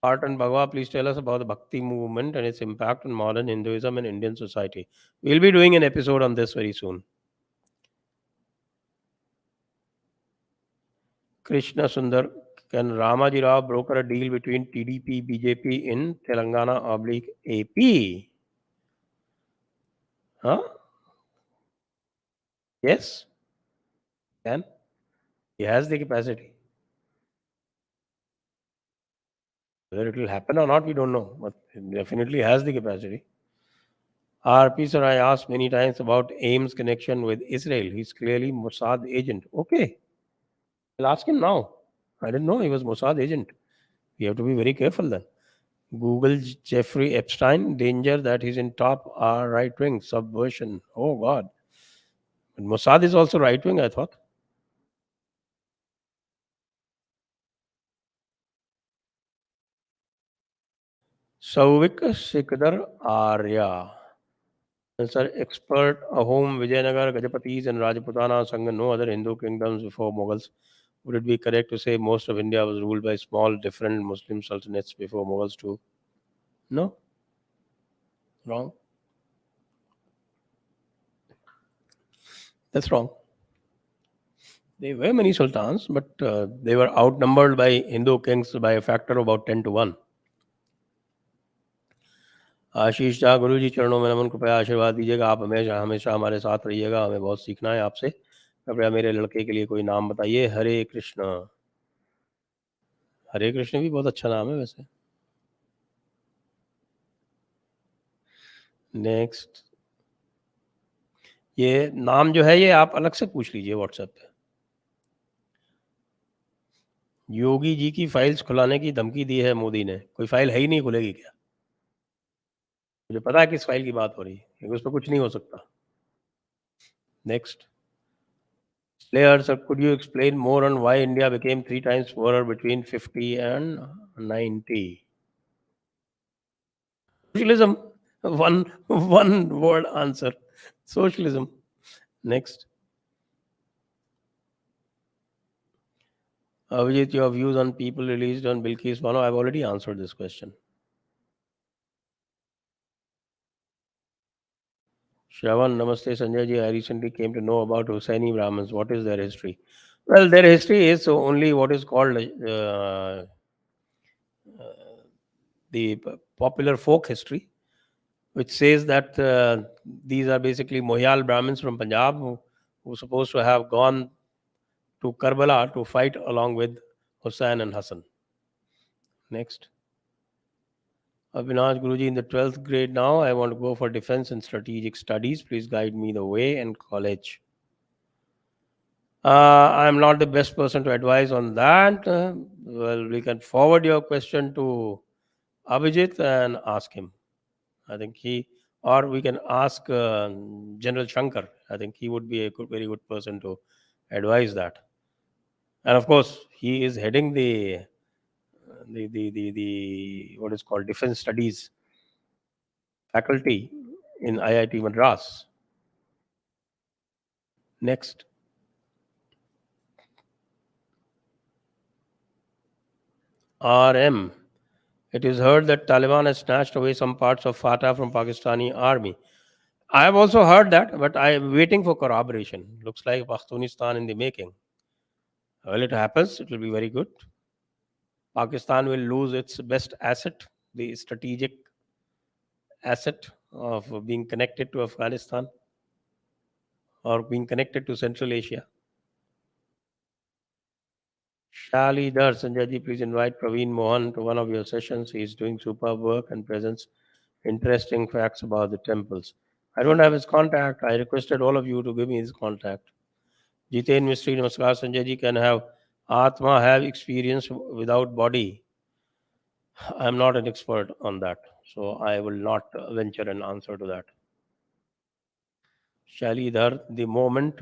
Art and Bhagwat, please tell us about the Bhakti movement and its impact on modern Hinduism and Indian society. We'll be doing an episode on this very soon. Krishna Sundar, can Ramaji Rao broker a deal between TDP BJP in Telangana oblique AP? Huh? Yes, can. He has the capacity. Whether it will happen or not, we don't know, but he definitely has the capacity. RP sir, I asked many times about AIM's connection with Israel. He's clearly Mossad agent. Okay, I'll ask him now. I didn't know he was Mossad agent. We have to be very careful then. Google's Jeffrey Epstein, danger that he's in top R right wing subversion. Oh God. But Mossad is also right wing, I thought. Sauvik Sikdar Arya. Sir, expert Ahom, Vijayanagar, Gajapatis, and Rajputana Sangha, no other Hindu kingdoms before Mughals. Would it be correct to say most of India was ruled by small, different Muslim sultanates before Mughals too? No, wrong. That's wrong. There were many sultans, but they were outnumbered by Hindu kings by a factor of about 10 to 1. आशीष झा, गुरु जी चरणों में नमन, कृपया आशीर्वाद दीजिएगा। आप हमेशा हमेशा हमारे साथ रहिएगा, हमें बहुत सीखना है आपसे। कृपया मेरे लड़के के लिए कोई नाम बताइए। हरे कृष्ण। हरे कृष्ण भी बहुत अच्छा नाम है वैसे। नेक्स्ट, ये नाम जो है ये आप अलग से पूछ लीजिए व्हाट्सएप पे। योगी जी की फाइल्स खुलाने की धमकी दी है मोदी ने। कोई फाइल है ही नहीं, खुलेगी क्या? मुझे पता है किस फाइल की बात हो रही है, क्योंकि उस पर कुछ नहीं हो सकता। Next, Slayer, sir, could you explain more on why India became 3 times poorer between 50 and 90? Socialism. One word answer. Socialism. Next. Avijit, your views on people released on Bilkis Bano. I've already answered this question. Shravan, Namaste, Sanjay ji. I recently came to know about Hussaini Brahmins. What is their history? Well, their history is only what is called the popular folk history, which says that these are basically Mohyal Brahmins from Punjab who were supposed to have gone to Karbala to fight along with Hussain and Hassan. Next. Avinash Guruji, in the 12th grade now, I want to go for defense and strategic studies. Please guide me the way and college. I'm not the best person to advise on that. Well, we can forward your question to Abhijit and ask him. I think or we can ask General Shankar. I think he would be a very good person to advise that. And of course, he is heading the what is called defense studies faculty in IIT Madras. Next, RM. It is heard that Taliban has snatched away some parts of Fatah from Pakistani army. I have also heard that, but I am waiting for corroboration. Looks like Pakhtunistan in the making. Well, it happens. It will be very good. Pakistan will lose its best asset, the strategic asset of being connected to Afghanistan or being connected to Central Asia. Shali Dar, Sanjay ji, please invite Praveen Mohan to one of your sessions. He is doing superb work and presents interesting facts about the temples. I don't have his contact. I requested all of you to give me his contact. Jitain Mystery, Namaskar, Sanjay ji, can have Atma have experience without body? I'm not an expert on that, so I will not venture an answer to that. Shalidhar, the moment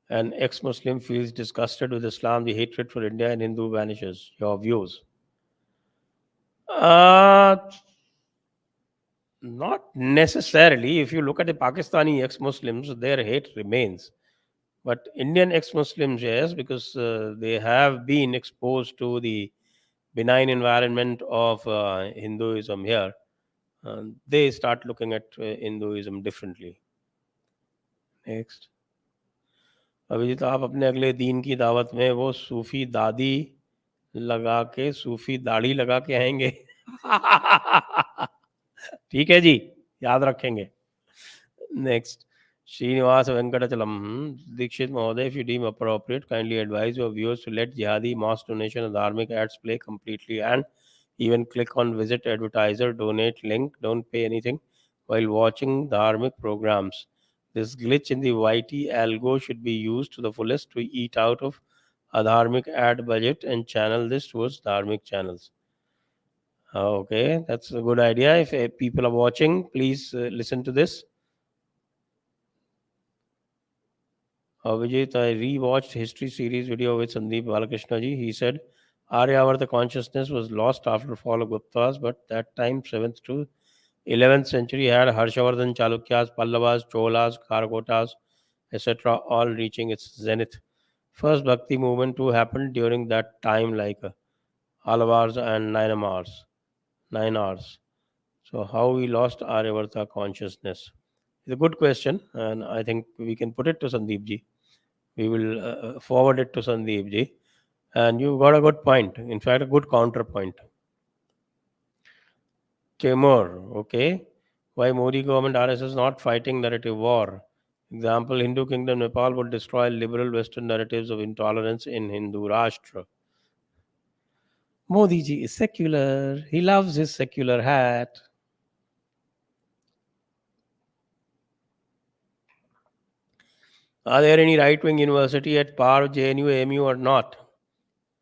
an ex Muslim feels disgusted with Islam, the hatred for India and Hindu vanishes. Your views? Uh, Not necessarily. If you look at the Pakistani ex Muslims, their hate remains. But Indian ex Muslims, yes, because they have been exposed to the benign environment of Hinduism here. They start looking at Hinduism differently. Next. Abhijeet, आप अपने अगले दीन की दावत में वो सूफी दादी लगा के सूफी दाढ़ी लगा के आएंगे? ठीक है जी, याद रखेंगे. Next, Srinivas Venkatachalam. Dixit Mahoday, if you deem appropriate, kindly advise your viewers to let jihadi mass donation and dharmic ads play completely and even click on visit advertiser, donate link, don't pay anything while watching dharmic programs. This glitch in the YT algo should be used to the fullest to eat out of a dharmic ad budget and channel this towards dharmic channels. Okay, that's a good idea. If people are watching, please listen to this. Vijay, I rewatched history series video with Sandeep Balakrishna ji. He said Aryavarta consciousness was lost after fall of Guptas, but that time 7th to 11th century had Harshavardhan, Chalukyas, Pallavas, Cholas, Karkotas, etc. all reaching its zenith. First Bhakti movement too happened during that time, like Alavars and Nine hours. So how we lost Aryavarta consciousness? It's a good question, and I think we can put it to Sandeep ji. We will forward it to Sandeep ji. And you got a good point. In fact, a good counterpoint. Timur, okay. Why Modi government RSS not fighting narrative war? Example, Hindu kingdom Nepal would destroy liberal Western narratives of intolerance in Hindu Rashtra. Modi ji is secular. He loves his secular hat. Are there any right-wing university at par JNU, AMU or not?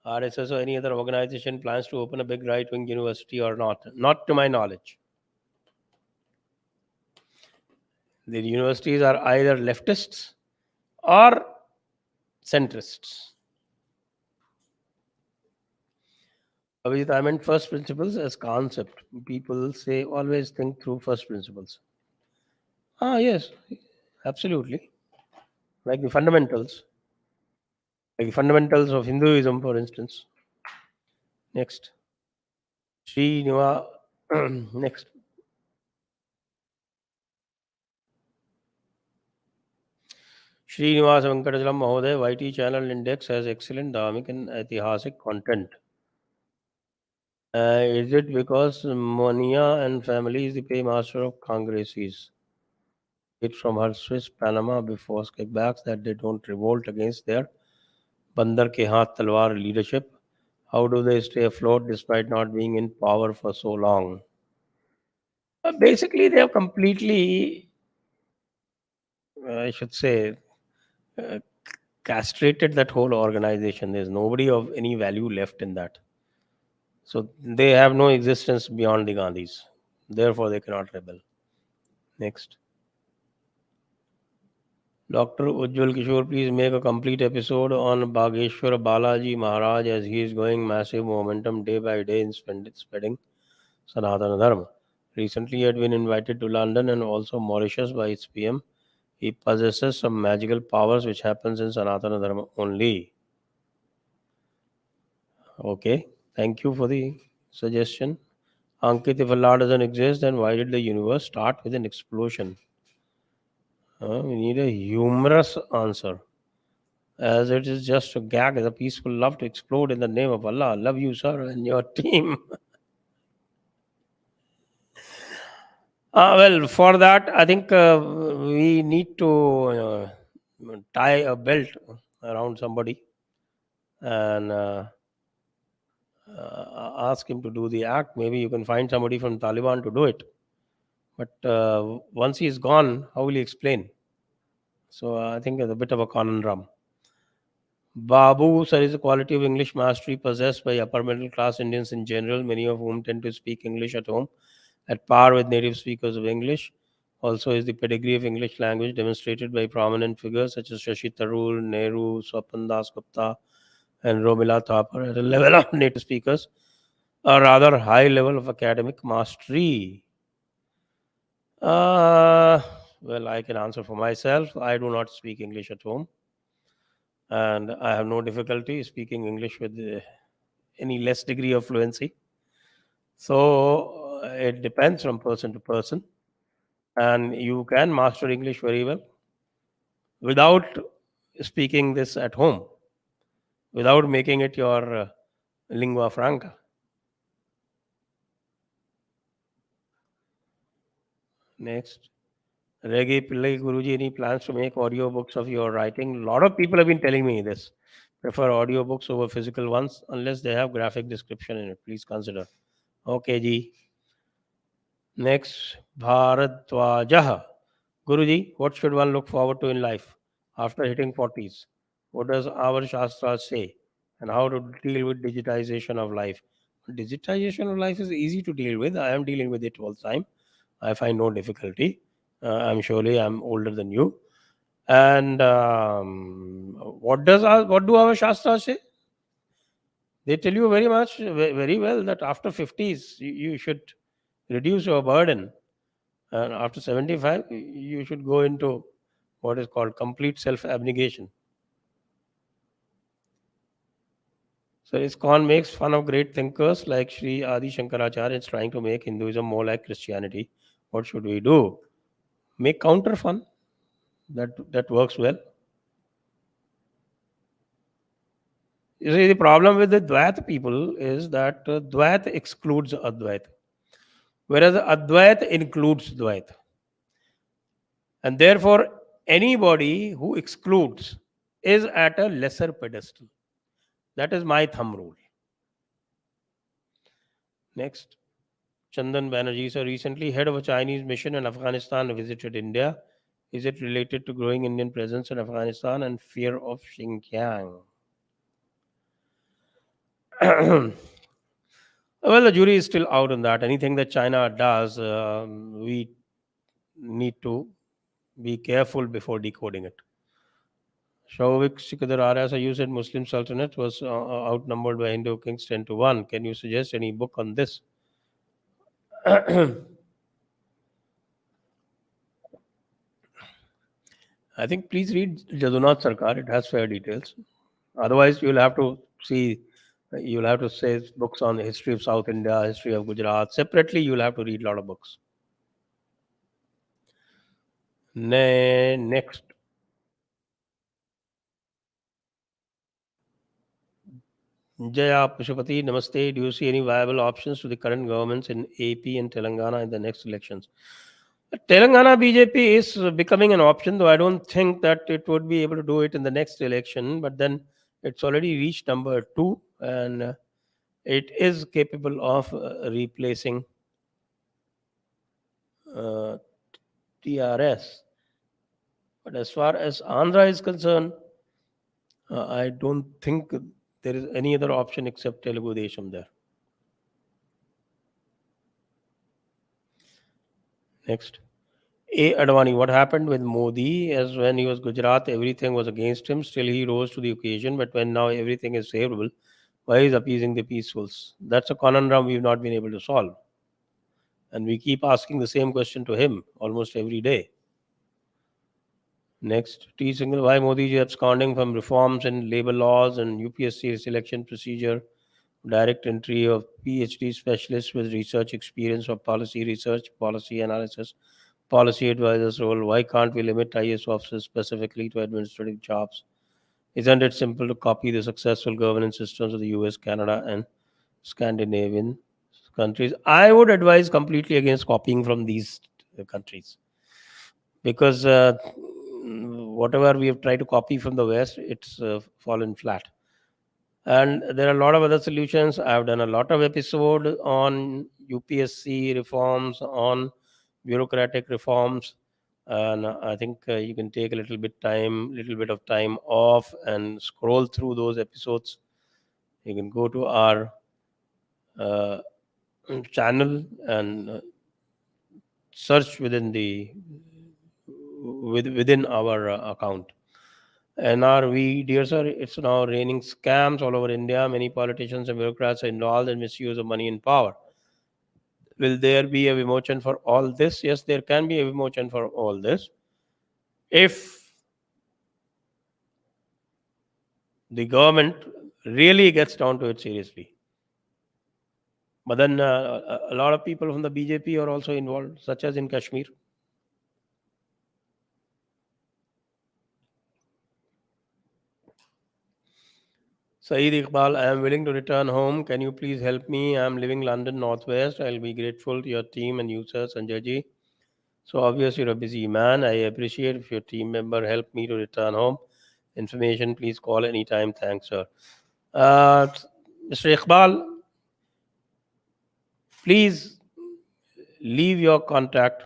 RSS or any other organization plans to open a big right-wing university or not? Not to my knowledge. The universities are either leftists or centrists. Abhijit, I meant first principles as concept. People say always think through first principles. Ah, yes, absolutely. Like the fundamentals of Hinduism, for instance. Next, Srinivas. Next, Srinivas Venkatachalam Mahoday, YT channel index has excellent dharmic and aitihasic content. Is it because Monia and family is the paymaster of Congresses? It from her Swiss Panama before kickbacks that they don't revolt against their Bandar ke haath talwar leadership. How do they stay afloat despite not being in power for so long? Basically, they have completely, I should say, uh, castrated that whole organization. There's nobody of any value left in that. So they have no existence beyond the Gandhis. Therefore, they cannot rebel. Next. Dr. Ujjwal Kishore, please make a complete episode on Bageshwar Balaji Maharaj as he is going massive momentum day by day in spreading Sanatana Dharma. Recently, he had been invited to London and also Mauritius by its PM. He possesses some magical powers which happens in Sanatana Dharma only. Okay, thank you for the suggestion. Ankit, if Allah doesn't exist, then why did the universe start with an explosion? We need a humorous answer. As it is just a gag, the peaceful love to explode in the name of Allah. Love you, sir, and your team. Well, for that, I think we need to tie a belt around somebody and ask him to do the act. Maybe you can find somebody from Taliban to do it. But once he's gone, how will he explain? So I think it's a bit of a conundrum. Babu, sir, is the quality of English mastery possessed by upper middle class Indians in general, many of whom tend to speak English at home at par with native speakers of English. Also, is the pedigree of English language demonstrated by prominent figures such as Shashi Tharoor, Nehru, Swapan Das Gupta, and Romila Thapar at a level of native speakers, a rather high level of academic mastery. Uh, well, I can answer for myself. I do not speak English at home, and I have no difficulty speaking English with any less degree of fluency. So it depends from person to person, and you can master English very well without speaking this at home, without making it your lingua franca. Next, Reggae Pillai Guruji, any plans to make audiobooks of your writing? A lot of people have been telling me this. Prefer audiobooks over physical ones unless they have graphic description in it. Please consider. Okay, ji. Next, Bharadwajaha. Guruji, what should one look forward to in life after hitting 40s? What does our Shastra say? And how to deal with digitization of life? Digitization of life is easy to deal with. I am dealing with it all the time. I find no difficulty. I'm older than you. And what do our Shastras say? They tell you very well that after 50s, you should reduce your burden. And after 75, you should go into what is called complete self abnegation. So ISKCON makes fun of great thinkers like Sri Adi Shankaracharya. It's trying to make Hinduism more like Christianity. What should we do? Make counter fun. That works well. You see, the problem with the Dvait people is that Dvait excludes Advait, whereas Advait includes Dvait. And therefore, anybody who excludes is at a lesser pedestal. That is my thumb rule. Next, Chandan Banerjee, sir, recently head of a Chinese mission in Afghanistan visited India. Is it related to growing Indian presence in Afghanistan and fear of Xinjiang? Well, the jury is still out on that. Anything that China does, we need to be careful before decoding it. Shauvik Sikadar Arya, so you said Muslim Sultanate was outnumbered by Hindu kings 10 to 1. Can you suggest any book on this? I think please read Jadunath Sarkar. It has fair details. Otherwise, you'll have to say books on the history of South India, history of Gujarat. Separately, you'll have to read a lot of books. Next, Jaya Pashupati, Namaste. Do you see any viable options to the current governments in AP and Telangana in the next elections? Telangana BJP is becoming an option, though I don't think that it would be able to do it in the next election. But then it's already reached number 2, and it is capable of replacing uh, TRS. But as far as Andhra is concerned, I don't think there is any other option except Telugu Desham there. Next. A. Advani, what happened with Modi is when he was Gujarat, everything was against him. Still, he rose to the occasion. But when now everything is favorable, why is appeasing the peacefuls? That's a conundrum we've not been able to solve. And we keep asking the same question to him almost every day. Next, T. Single, why Modi is absconding from reforms in labor laws and UPSC selection procedure, direct entry of PhD specialists with research experience of policy research, policy analysis, policy advisors role. Why can't we limit IS officers specifically to administrative jobs? Isn't it simple to copy the successful governance systems of the US, Canada, and Scandinavian countries? I would advise completely against copying from these countries because whatever we have tried to copy from the West, it's fallen flat. And there are a lot of other solutions. I've done a lot of episode on UPSC reforms, on bureaucratic reforms, and I think you can take a little bit of time off and scroll through those episodes. You can go to our uh, channel and search within our account. NRV, dear sir, it's now raining scams all over India. Many politicians and bureaucrats are involved in misuse of money and power. Will there be a vimochan for all this? Yes, there can be a vimochan for all this if the government really gets down to it seriously. But then a lot of people from the BJP are also involved, such as in Kashmir. Saeed Iqbal, I am willing to return home. Can you please help me? I am living London Northwest. I'll be grateful to your team and you, sir, Sanjay ji. So obviously you're a busy man. I appreciate if your team member help me to return home. Information, please call anytime. Thanks, sir. Uh, Mr. Iqbal, please leave your contact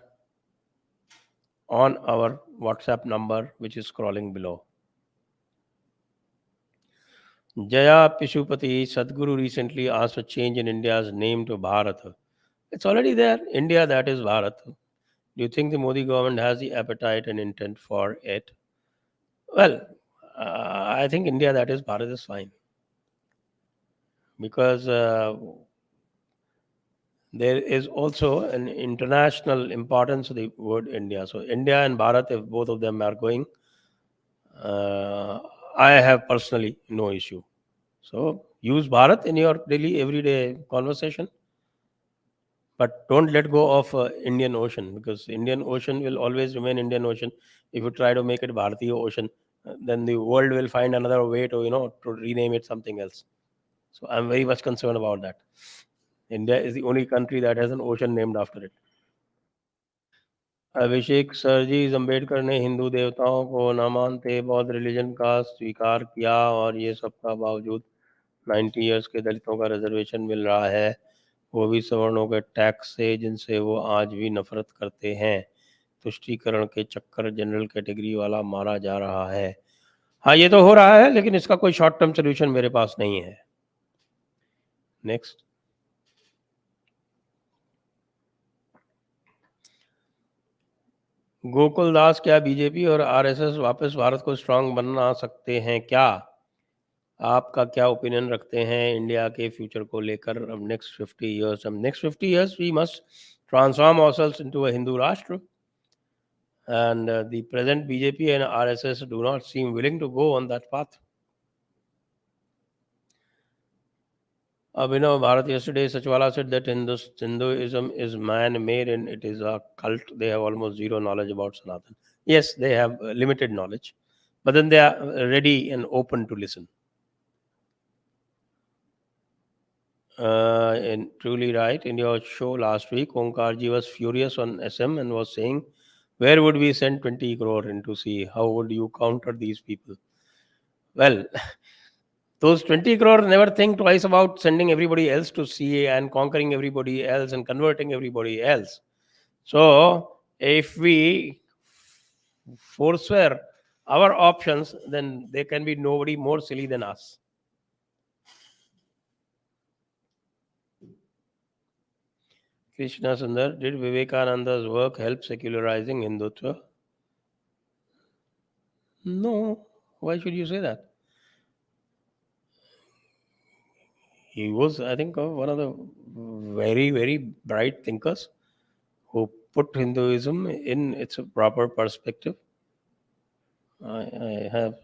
on our WhatsApp number, which is scrolling below. Jaya Pishupati, Sadhguru recently asked for change in India's name to Bharat. It's already there. India, that is Bharat. Do you think the Modi government has the appetite and intent for it? Well, I think India, that is Bharat, is fine because there is also an international importance of the word India. So India and Bharat, if both of them are going, uh, I have personally no issue. So use Bharat in your daily, everyday conversation, but don't let go of Indian Ocean because Indian Ocean will always remain Indian Ocean. If you try to make it Bharatiya Ocean, then the world will find another way to to rename it something else. So I'm very much concerned about that. India is the only country that has an ocean named after it. Abhishek sir ji, Ambedkar ने हिंदू देवताओं को न मानते बौद्ध religion का स्वीकार किया और ये सब का बावजूद 90 ईयर्स के दलितों का रिजर्वेशन मिल रहा है, वो भी सवर्णों के टैक्स से जिनसे वो आज भी नफरत करते हैं। तुष्टीकरण के चक्कर जनरल कैटेगरी वाला मारा जा रहा है। हाँ, ये तो हो रहा है, लेकिन इसका कोई शॉर्ट टर्म सोल्यूशन मेरे पास नहीं है। नेक्स्ट, गोकुल दास, क्या बीजेपी और आरएसएस वापस भारत को स्ट्रांग बना सकते हैं क्या? आपका क्या ओपिनियन रखते हैं इंडिया के फ्यूचर को लेकर? अब next 50 years we must transform ourselves into a Hindu rashtra, and the present BJP and RSS do not seem willing to go on that path. Abhinav Bharat, yesterday Sachwala said that Hinduism is man-made and it is a cult. They have almost zero knowledge about Sanatan. Yes, they have limited knowledge, but then they are ready and open to listen. And truly right. In your show last week, Omkarji was furious on SM and was saying, where would we send 20 crore into sea? How would you counter these people? Well, those 20 crore never think twice about sending everybody else to CA and conquering everybody else and converting everybody else. So, if we forswear our options, then there can be nobody more silly than us. Krishna Sundar, did Vivekananda's work help secularizing Hindutva? No. Why should you say that? He was, I think, one of the very, very bright thinkers who put Hinduism in its proper perspective. I have,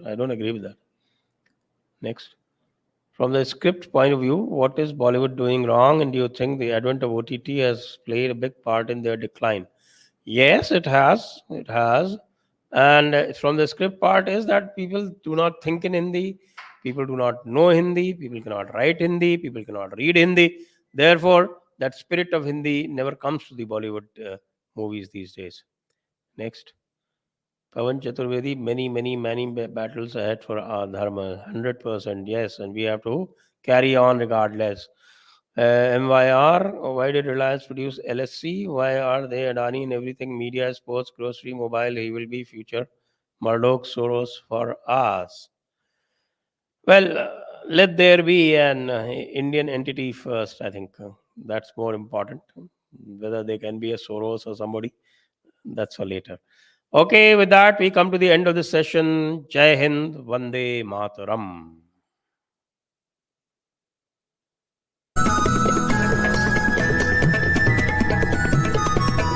I don't agree with that. Next. From the script point of view, what is Bollywood doing wrong, and do you think the advent of OTT has played a big part in their decline? Yes, it has. It has. And from the script part is that people do not think in Hindi, people do not know Hindi, people cannot write Hindi, people cannot read Hindi. Therefore, that spirit of Hindi never comes to the Bollywood movies these days. Next. Pavan Chaturvedi, many battles ahead for our Dharma. 100%, yes, and we have to carry on regardless. MYR, why did Reliance produce LSC? Why are they Adani in everything? Media, sports, grocery, mobile, he will be future. Murdoch, Soros for us. Well, let there be an Indian entity first, I think. That's more important. Whether they can be a Soros or somebody, that's for later. Okay, with that, we come to the end of the session. Jai Hind, Vande Mataram.